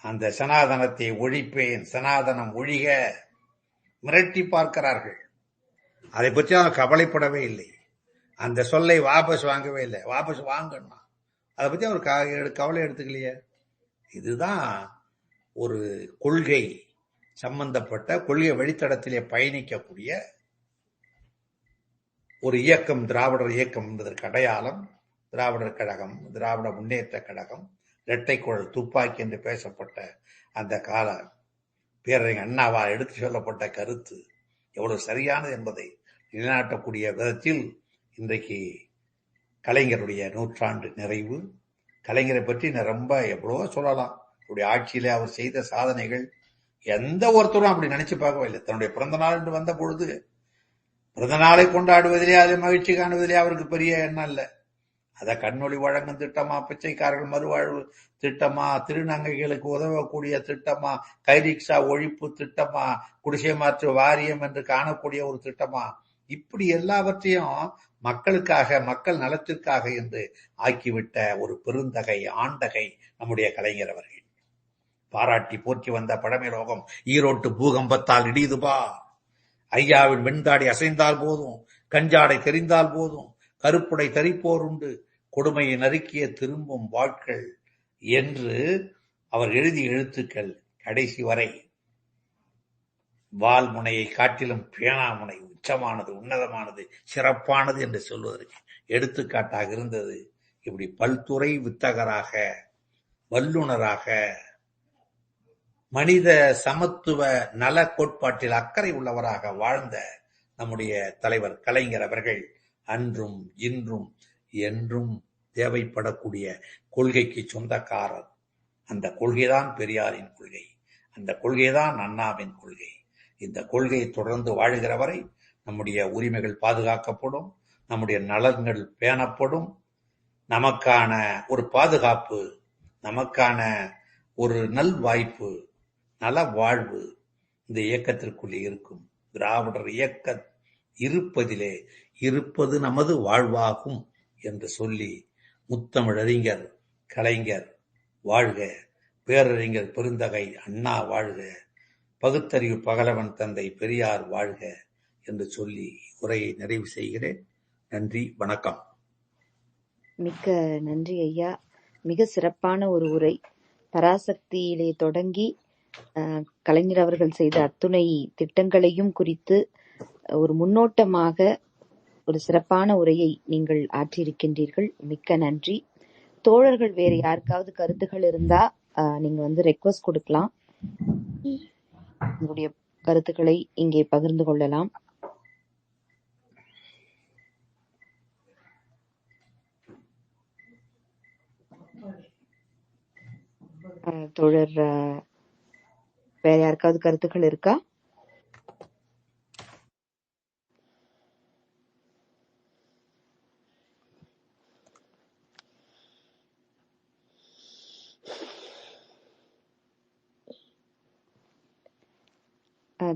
அந்த சனாதனத்தை ஒழிப்பேன், சனாதனம் ஒழிக மிரட்டி பார்க்கிறார்கள். அதை பற்றி அவர் கவலைப்படவே இல்லை. அந்த சொல்லை வாபஸ் வாங்கவே இல்லை. வாபஸ் வாங்கணும், அதை பற்றி அவர் கவலை எடுத்துக்கலையே. இதுதான் ஒரு கொள்கை சம்பந்தப்பட்ட கொள்கை வழித்தடத்திலே பயணிக்கக்கூடிய ஒரு இயக்கம், திராவிடர் இயக்கம் என்பதற்கு அடையாளம் திராவிடர் கழகம், திராவிட முன்னேற்ற கழகம், இரட்டைக்குழல் துப்பாக்கி என்று பேசப்பட்ட அந்த கால பேரறிஞர் அண்ணாவால் எடுத்து சொல்லப்பட்ட கருத்து எவ்வளவு சரியானது என்பதை நிலைநாட்டக்கூடிய விதத்தில் இன்றைக்கு கலைஞருடைய 100 நிறைவு. கலைஞரை பற்றி ரொம்ப எவ்வளவோ சொல்லலாம். அவருடைய ஆட்சியிலே அவர் செய்த சாதனைகள் எந்த ஒருத்தரும் அப்படி நினைச்சு பார்க்கவே இல்லை. தன்னுடைய பிறந்த நாள் என்று வந்த பொழுது பிறந்த நாளை கொண்டாடுவதிலே, அதை மகிழ்ச்சி காணுவதிலே அவருக்கு பெரிய எண்ணம் இல்லை. அதை கண்ணொளி வழங்கும் திட்டமா, பிச்சைக்காரர்கள் மறுவாழ்வு திட்டமா, திருநங்கைகளுக்கு உதவக்கூடிய திட்டமா, கைரிக்ஷா ஒழிப்பு திட்டமா, குடிசை மாற்று வாரியம் என்று காணக்கூடிய ஒரு திட்டமா, இப்படி எல்லாவற்றையும் மக்களுக்காக, மக்கள் நலத்திற்காக என்று ஆக்கிவிட்ட ஒரு பெருந்தகை, ஆண்டகை நம்முடைய கலைஞர் அவர்கள். பாராட்டி போற்றி வந்த பழமைலோகம் ஈரோட்டு பூகம்பத்தால் இடியுதுபா, ஐயாவின் வெண்தாடி அசைந்தால் போதும், கஞ்சாடை தெரிந்தால் போதும், கருப்புடை தரிப்போர் உண்டு, கொடுமையை நறுக்கிய திரும்பும் வாழ்க்கள் என்று அவர் எழுதிய எழுத்துக்கள் கடைசி வரை வால்முனையை காட்டிலும் பேனாமுனை உச்சமானது, உன்னதமானது, சிறப்பானது என்று சொல்வதற்கு எடுத்துக்காட்டாக இருந்தது. இப்படி பல்துறை வித்தகராக, வல்லுனராக, மனித சமத்துவ நல கோட்பாட்டில் அக்கறை உள்ளவராக வாழ்ந்த நம்முடைய தலைவர் கலைஞர் அவர்கள் அன்றும் இன்றும் என்றும் தேவைப்படக்கூடிய கொள்கைக்கு சொந்தக்காரர். அந்த கொள்கைதான் பெரியாரின் கொள்கை, அந்த கொள்கைதான் அண்ணாவின் கொள்கை. இந்த கொள்கை தொடர்ந்து வாழ்கிற வரை நம்முடைய உரிமைகள் பாதுகாக்கப்படும், நம்முடைய நலன்கள் பேணப்படும், நமக்கான ஒரு பாதுகாப்பு, நமக்கான ஒரு நல் வாய்ப்பு, நல வாழ்வு இந்த இயக்கத்திற்குள்ளே இருக்கும். திராவிடர் இயக்க இருப்பதிலே இருப்பது நமது வாழ்வாகும் என்று சொல்லி முத்தமிழறிஞர் கலைஞர் வாழ்க, பேரறிஞர் பெருந்தகை அண்ணா வாழ்க, பகுத்தறிவு பகலவன் தந்தை பெரியார் வாழ்க என்று சொல்லி உரையை நிறைவு செய்கிறேன். நன்றி, வணக்கம். மிக்க நன்றி ஐயா. மிக சிறப்பான ஒரு உரை. பராசக்தியிலே தொடங்கி கலைஞர் அவர்கள் செய்த அத்துணை திட்டங்களையும் குறித்து ஒரு முன்னோட்டமாக ஒரு சிறப்பான உரையை நீங்கள் ஆற்றியிருக்கின்றீர்கள். மிக்க நன்றி. தோழர்கள் வேறு யாருக்காவது கருத்துகள் இருந்தா நீங்க ரெக்வஸ்ட் கொடுக்கலாம், உங்களுடைய கருத்துக்களை இங்கே பகிர்ந்து கொள்ளலாம். தோழர் வேற யாருக்காவது கருத்துக்கள் இருக்கா?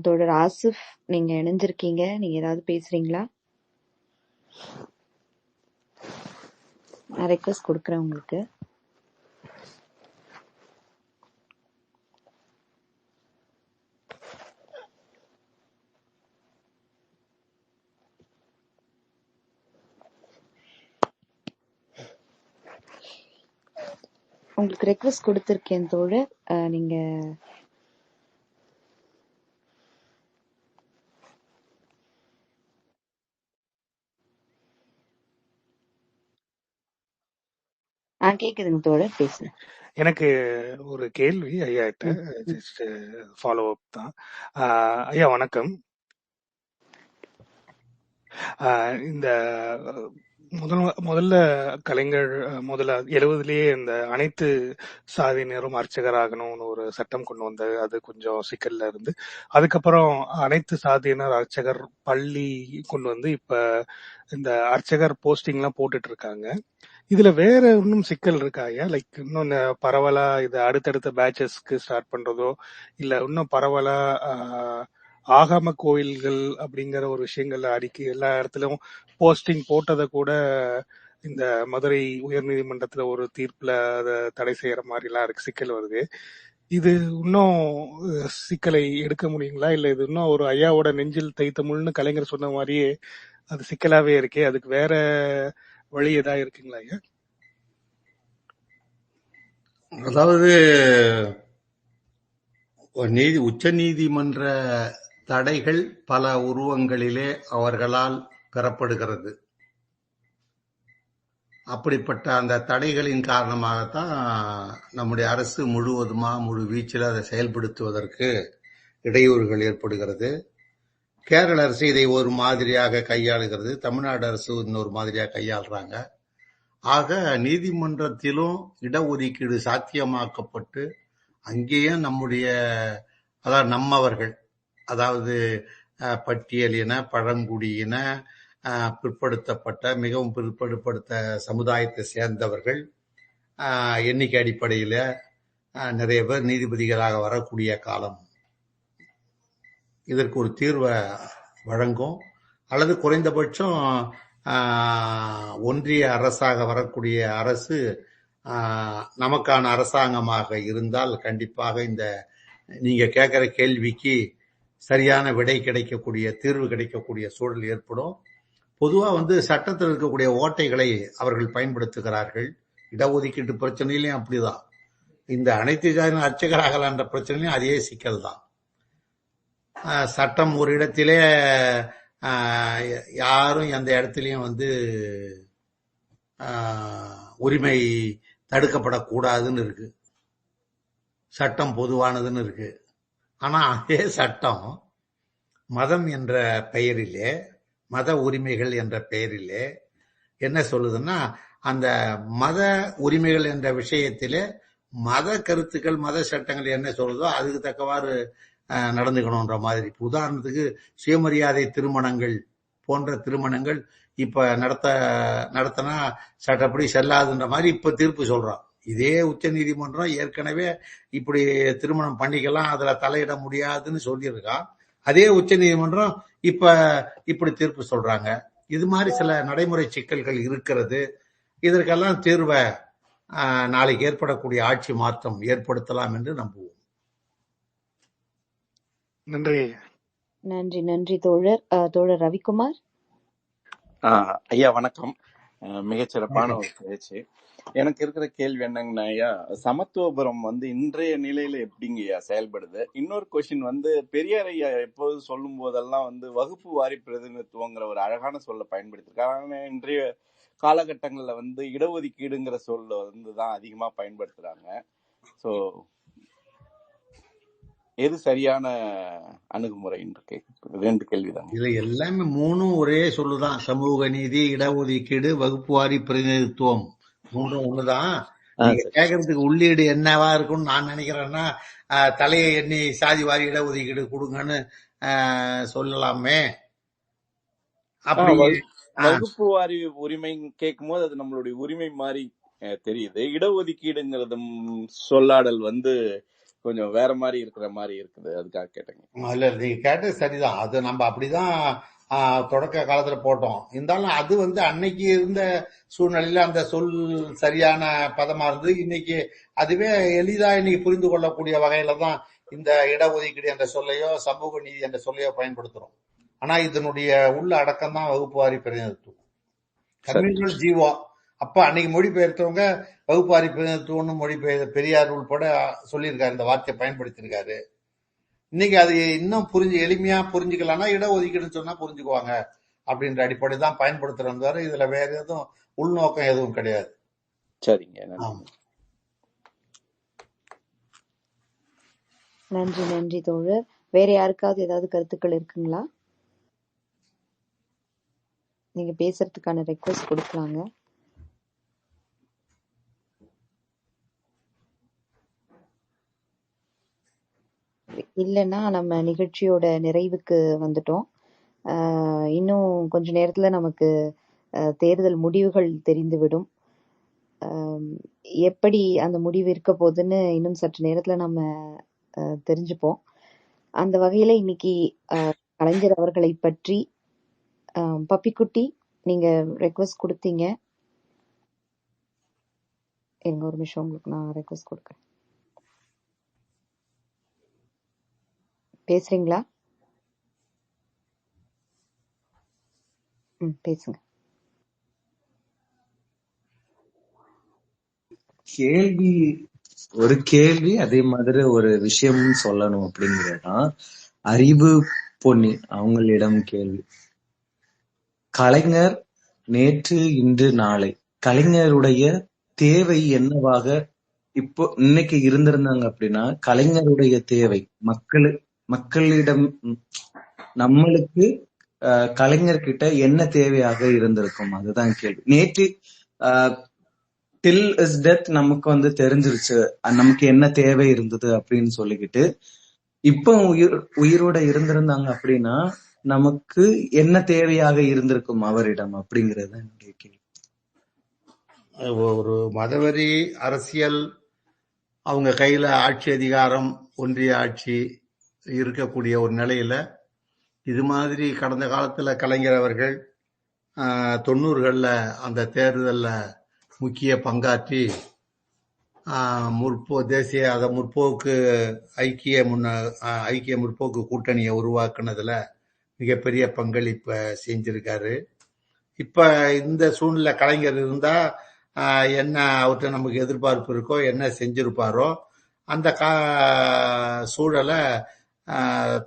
தோழர் ஆசிஃப், நீங்க இணைஞ்சிருக்கீங்க, நீங்க ஏதாவது பேசுறீங்களா? நான் ரெக்வஸ்ட் கொடுக்குறேன் உங்களுக்கு. உங்களுக்கு ரெக்வஸ்ட் கொடுத்திருக்கேன் தோழர், நீங்க கேக்குதுங்க தோழர், பேசுங்க. எனக்கு ஒரு கேள்வி ஐயா கிட்ட, ஜஸ்ட் ஃபாலோ அப் தான். ஐயா வணக்கம். இந்த முதல்ல கலைஞர் முதல்ல 70லயே இந்த அனைத்து சாதியினரும் அர்ச்சகராகணும்னு ஒரு சட்டம் கொண்டு வந்தது. அது கொஞ்சம் சிக்கல்ல இருந்து, அதுக்கப்புறம் அனைத்து சாதியினர் அர்ச்சகர் பள்ளி கொண்டு வந்து இப்ப இந்த அர்ச்சகர் போஸ்டிங் எல்லாம் போட்டுட்டு இருக்காங்க. இதுல வேற இன்னும் சிக்கல் இருக்கா ஐயா? லைக் இன்னும் பரவலா இது அடுத்தடுத்த பேட்சஸ்க்கு ஸ்டார்ட் பண்றதோ, இல்ல இன்னும் பரவலா ஆகம கோயில்கள் அப்படிங்கிற ஒரு விஷயங்கள்ல அடிக்கி எல்லா இடத்துலயும் போஸ்டிங் போட்டதை கூட இந்த மதுரை உயர்நீதிமன்றத்துல ஒரு தீர்ப்புல அதை தடை செய்யற மாதிரி எல்லாம் இருக்கு, சிக்கல் வருது. இது இன்னும் சிக்கலை எடுக்க முடியுங்களா? இல்ல இது இன்னும் ஒரு ஐயாவோட நெஞ்சில் தைத்த முள்னு கலைஞர் சொன்ன மாதிரியே அது சிக்கலாவே இருக்கே, அதுக்கு வேற வழி ஏதாவது இருக்குங்களா ஐயா? அதாவது உச்ச நீதிமன்ற தடைகள் பல உருவங்களிலே அவர்களால் பெறப்படுகிறது. அப்படிப்பட்ட அந்த தடைகளின் காரணமாகத்தான் நம்முடைய அரசு முழு வீச்சில் அதை செயல்படுத்துவதற்கு இடையூறுகள் ஏற்படுகிறது. கேரள அரசு இதை ஒரு மாதிரியாக கையாளுகிறது, தமிழ்நாடு அரசு இன்னொரு மாதிரியாக கையாளுறாங்க. ஆக நீதிமன்றத்திலும் இடஒதுக்கீடு சாத்தியமாக்கப்பட்டு அங்கேயும் நம்மவர்கள், அதாவது பட்டியலின, பழங்குடியின, பிற்படுத்தப்பட்ட, மிகவும் பிற்படுத்த சமுதாயத்தை சேர்ந்தவர்கள் எண்ணிக்கை அடிப்படையில் நிறைய பேர் நீதிபதிகளாக வரக்கூடிய காலம் இதற்கு ஒரு தீர்வை வழங்கும். அல்லது குறைந்தபட்சம் ஒன்றிய அரசாக வரக்கூடிய அரசு நமக்கான அரசாங்கமாக இருந்தால் கண்டிப்பாக இந்த நீங்க கேட்கிற கேள்விக்கு சரியான விடை கிடைக்கக்கூடிய, தீர்வு கிடைக்கக்கூடிய சூழல் ஏற்படும். பொதுவா சட்டத்தில் இருக்கக்கூடிய ஓட்டைகளை அவர்கள் பயன்படுத்துகிறார்கள். இடஒதுக்கீட்டு பிரச்சனையிலையும் அப்படிதான், இந்த அனைத்து ஜாதியினர் அர்ச்சகராகலான்ற பிரச்சனையிலும் அதே சிக்கல் தான். சட்டம் ஒரு இடத்திலே யாரும் எந்த இடத்துலையும் உரிமை தடுக்கப்படக்கூடாதுன்னு இருக்கு. சட்டம் பொதுவானதுன்னு இருக்கு. ஆனா அதே சட்டம் மதம் என்ற பெயரிலே, மத உரிமைகள் என்ற பெயரிலே என்ன சொல்லுதுன்னா, அந்த மத உரிமைகள் என்ற விஷயத்திலே மத கருத்துக்கள், மத சட்டங்கள் என்ன சொல்லுதோ அதுக்கு தக்கவாறு நடந்துக்கணும்ன்ற மாதிரி. உதாரணத்துக்கு சுயமரியாதை திருமணங்கள் போன்ற திருமணங்கள் இப்ப நடத்தினா சட்டப்படி செல்லாதுன்ற மாதிரி இப்ப தீர்ப்பு சொல்றோம். இதே உச்ச நீதிமன்றம் ஏற்கனவே இப்படி திருமணம் பண்ணிக்கலாம், அதுல தலையிட முடியாதுன்னு சொல்லியிருக்கான். அதே உச்ச நீதிமன்றம் இப்ப இப்படி தீர்ப்பு சொல்றாங்க. இது மாதிரி சில நடைமுறை சிக்கல்கள் இருக்கிறது. இதற்கெல்லாம் தீர்வை நாளைக்கு ஏற்படக்கூடிய ஆட்சி மாற்றம் ஏற்படுத்தலாம் என்று நம்புவோம். நன்றி. நன்றி நன்றி தோழர். தோழர் ரவிக்குமார். ஐயா வணக்கம். மிகச்சிறப்பான ஒரு பேச்சு. எனக்கு இருக்கிற கேள்வி என்னங்கன்னா, ஐயா சமத்துவபுரம் இன்றைய நிலையில எப்படிங்க ஐயா செயல்படுது? இன்னொரு கொஸ்டின் பெரியார் ஐயா எப்போது சொல்லும் போதெல்லாம் வகுப்பு வாரி பிரதிநிதித்துவங்கிற ஒரு அழகான சொல்ல பயன்படுத்திருக்காங்க. ஆனா இன்றைய காலகட்டங்கள்ல இடஒதுக்கீடுங்கிற சொல்ல தான் அதிகமா பயன்படுத்துறாங்க. ஸோ எது சரியான அணுகுமுறைன்னு இருக்கு? 2 கேள்விதாங்க. இதுல எல்லாமே 3ம் ஒரே சொல்லுதான். சமூக நீதி, இடஒதுக்கீடு, வகுப்பு வாரி பிரதிநிதித்துவம் 3ம் ஒண்ணுதான். நீங்க கேட்கறதுக்கு உள்ளீடு என்னவா இருக்கும்னு நான் நினைக்கிறேன்னா, தலையை எண்ணி சாதி வாரி இடஒதுக்கீடு கொடுங்கன்னு சொல்லலாமே. அப்படி வகுப்பு வாரி உரிமை கேட்கும் போது அது நம்மளுடைய உரிமை மாதிரி தெரியுது. இடஒதுக்கீடுங்கிறது சொல்லாடல் கொஞ்சம் வேற மாதிரி இருக்கிற மாதிரி இருக்குது. அதுக்காக கேட்டேங்க. இல்ல, நீங்க கேட்டது சரிதான். அது நம்ம அப்படிதான் தொடக்க காலத்துல போட்டோம். இருந்தாலும் அது அன்னைக்கு இருந்த சூழ்நிலையில அந்த சொல் சரியான பதமா இருந்தது. இன்னைக்கு அதுவே எளிதா இன்னைக்கு புரிந்து கொள்ளக்கூடிய வகையில தான் இந்த இடஒதுக்கீடு என்ற சொல்லையோ சமூக நீதி என்ற சொல்லையோ பயன்படுத்துறோம். ஆனா இதனுடைய உள்ள அடக்கம் தான் வகுப்பு வாரி பிரதிநிதித்துவம், கம்யூனல் ஜீவோ. அப்ப அன்னைக்கு மொழிபெயர்த்தவங்க வகுப்பு வாரி பிரதிநிதித்துவம்னு மொழிபெயர் பெரியார் உள்பட சொல்லியிருக்காரு, இந்த வார்த்தையை பயன்படுத்தியிருக்காரு. இன்னைக்கு அது இன்னும் எளிமையா புரிஞ்சுக்கலாம்னா இடஒதுக்கீடுன்னு சொன்னா புரிஞ்சுக்குவாங்க அப்படின்ற அடிப்படை தான் பயன்படுத்துறது வரை இதுல வேற எதுவும் உள்நோக்கம் எதுவும் கிடையாது. சரிங்க. நன்றி நன்றி தோழர். வேற யாருக்காவது ஏதாவது கருத்துக்கள் இருக்குங்களா? நீங்க பேசுறதுக்கான ரெக்வெஸ்ட் கொடுக்கலாங்க. இல்லைன்னா நம்ம நிகழ்ச்சியோட நிறைவுக்கு வந்துட்டோம். இன்னும் கொஞ்ச நேரத்துல நமக்கு தேர்தல் முடிவுகள் தெரிந்துவிடும். எப்படி அந்த முடிவு இருக்க போகுதுன்னு இன்னும் சற்று நேரத்துல நம்ம தெரிஞ்சுப்போம். அந்த வகையில இன்னைக்கு கலைஞர் அவர்களை பற்றி பப்பிக்குட்டி நீங்க ரெக்வெஸ்ட் கொடுத்தீங்க. எங்க ஒரு நிமிஷம் உங்களுக்கு நான் ரெக்வெஸ்ட் கொடுக்குறேன். பேசுறீங்களா? பேசுங்க. ஒரு கேள்வி அதே மாதிரி ஒரு விஷயமும் சொல்லணும் அப்படிங்கிறதான் அறிவு பொன்னி அவங்களிடம் கேள்வி. கலைஞர் நேற்று இன்று நாளை கலைஞருடைய தேவை என்னவாக இப்போ இன்னைக்கு இருந்திருந்தாங்க அப்படின்னா, கலைஞருடைய தேவை மக்களிடம் நம்மளுக்கு கலைஞர்கிட்ட என்ன தேவையாக இருந்திருக்கும், அதுதான் கேள்வி. நேற்று டில் இஸ் டெத் நமக்கு தெரிஞ்சிருச்சு நமக்கு என்ன தேவை இருந்தது அப்படின்னு சொல்லிக்கிட்டு, இப்போ உயிரோட இருந்திருந்தாங்க அப்படின்னா நமக்கு என்ன தேவையாக இருந்திருக்கும் அவரிடம் அப்படிங்கறது என்னுடைய கேள்வி. ஒரு மதவெறி அரசியல் அவங்க கையில ஆட்சி அதிகாரம், ஒன்றிய ஆட்சி இருக்கக்கூடிய ஒரு நிலையில இது மாதிரி கடந்த காலத்துல கலைஞர் அவர்கள் 90களில் அந்த தேர்தல்ல முக்கிய பங்காற்றி தேசிய முற்போக்கு ஐக்கிய முற்போக்கு கூட்டணியை உருவாக்குனதுல மிகப்பெரிய பங்களிப்பை செஞ்சிருக்காரு. இப்ப இந்த சூழ்நிலை கலைஞர் இருந்தா என்ன அவர்கிட்ட நமக்கு எதிர்பார்ப்பு இருக்கோ, என்ன செஞ்சிருப்பாரோ அந்த சூழலை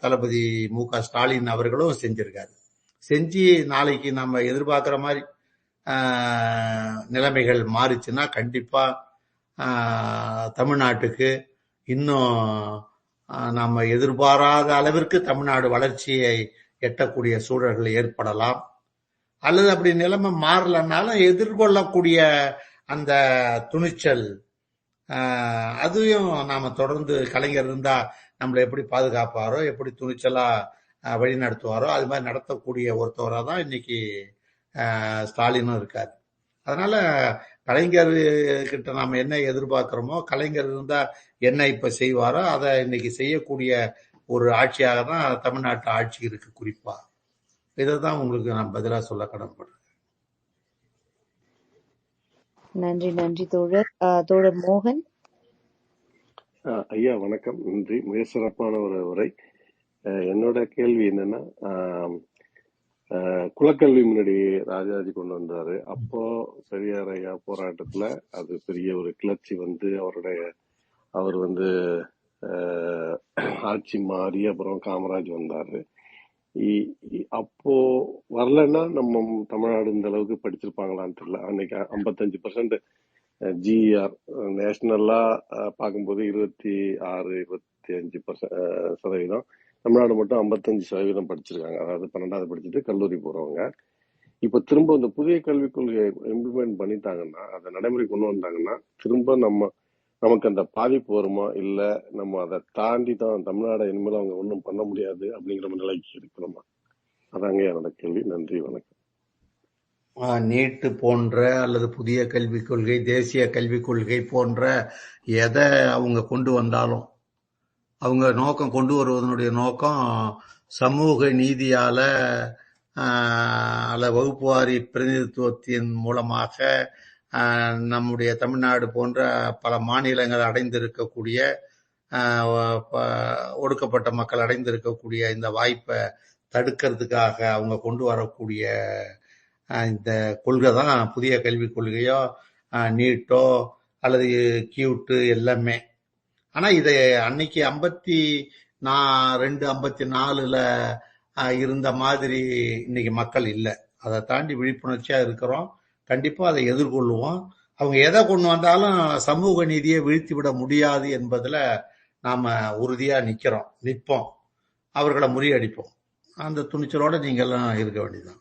தளபதி மு.க. ஸ்டாலின் அவர்களும் செஞ்சிருக்காரு. செஞ்சு நாளைக்கு நம்ம எதிர்பார்க்கிற மாதிரி நிலைமைகள் மாறிச்சுன்னா கண்டிப்பா தமிழ்நாட்டுக்கு இன்னும் நம்ம எதிர்பாராத அளவிற்கு தமிழ்நாடு வளர்ச்சியை எட்டக்கூடிய சூழல்கள் ஏற்படலாம். அல்லது அப்படி நிலைமை மாறலன்னாலும் எதிர்கொள்ளக்கூடிய அந்த துணிச்சல், அதையும் நாம தொடர்ந்து கலைஞர் இருந்தா நம்மளை எப்படி பாதுகாப்பாரோ, எப்படி துணிச்சலா வழி நடத்துவாரோ அது மாதிரி நடத்தக்கூடிய ஒருத்தவரா தான் இன்னைக்கு ஸ்டாலினும் இருக்காரு. அதனால கலைஞர் கிட்ட நாம என்ன எதிர்பார்க்கிறோமோ, கலைஞர் இருந்தா என்ன இப்ப செய்வாரோ அதை இன்னைக்கு செய்யக்கூடிய ஒரு ஆட்சியாக தான் தமிழ்நாட்டு ஆட்சி இருக்கு. குறிப்பா இதைதான் உங்களுக்கு நான் பதிலா சொல்ல கடமைப்படுறேன். நன்றி நன்றி தோழர். தோழர் மோகன். ஐயா வணக்கம், நன்றி. மிக சிறப்பான ஒரு உரை. என்னோட கேள்வி என்னன்னா, குலக்கல்வி முன்னாடி ராஜாஜி கொண்டு வந்தாரு. அப்போ பெரியார் ஐயா போராட்டத்துல அது பெரிய ஒரு கிளர்ச்சி வந்து அவர் வந்து ஆட்சி மாறி அப்புறம் காமராஜ் வந்தாரு. அப்போ வரலன்னா நம்ம தமிழ்நாடு இந்த அளவுக்கு படிச்சிருப்பாங்களான்னு தெரியல. அன்னைக்கு 55% ஜிஆர் நேஷனலா பார்க்கும்போது 26-25% தமிழ்நாடு மட்டும் 55% படிச்சிருக்காங்க. அதாவது 12வது படிச்சுட்டு கல்லூரி போறவங்க. இப்ப திரும்ப இந்த புதிய கல்விக் கொள்கையை இம்ப்ளிமெண்ட் பண்ணிட்டாங்கன்னா, அதை நடைமுறை கொண்டு வந்தாங்கன்னா திரும்ப நமக்கு அந்த பாதிப்பு வருமா, இல்ல நம்ம அதை தாண்டி தான் தமிழ்நாடு இனிமேல் அவங்க ஒன்றும் பண்ண முடியாது அப்படிங்கிற நிலைக்கு இருக்கணுமா? அதாங்க என்னோட கேள்வி. நன்றி, வணக்கம். நீட்டு போன்ற அல்லது புதிய கல்விக் கொள்கை, தேசிய கல்விக் கொள்கை போன்ற எதை அவங்க கொண்டு வந்தாலும் அவங்க நோக்கம், கொண்டு வருவதனுடைய நோக்கம் சமூக நீதியால அல்ல வகுப்புவாரி பிரதிநிதித்துவத்தின் மூலமாக நம்முடைய தமிழ்நாடு போன்ற பல மாநிலங்கள் அடைந்திருக்கக்கூடிய ஒடுக்கப்பட்ட மக்கள் அடைந்திருக்கக்கூடிய இந்த வாய்ப்பை தடுக்கிறதுக்காக அவங்க கொண்டு வரக்கூடிய இந்த கொள்கை தான் புதிய கல்விக் கொள்கையோ நீட்டோ அல்லது கியூட்டு எல்லாமே. ஆனா இதை அன்னைக்கு 52-54 இருந்த மாதிரி இன்னைக்கு மக்கள் இல்லை. அதை தாண்டி விழிப்புணர்ச்சியா இருக்கிறோம். கண்டிப்பா அதை எதிர்கொள்ளுவோம். அவங்க எதை கொண்டு வந்தாலும் சமூக நீதியை வீழ்த்தி விட முடியாது என்பதுல நாம உறுதியா நிற்போம். அவர்களை முறியடிப்போம். அந்த துணிச்சலோட நீங்க எல்லாம் இருக்க வேண்டியதுதான்.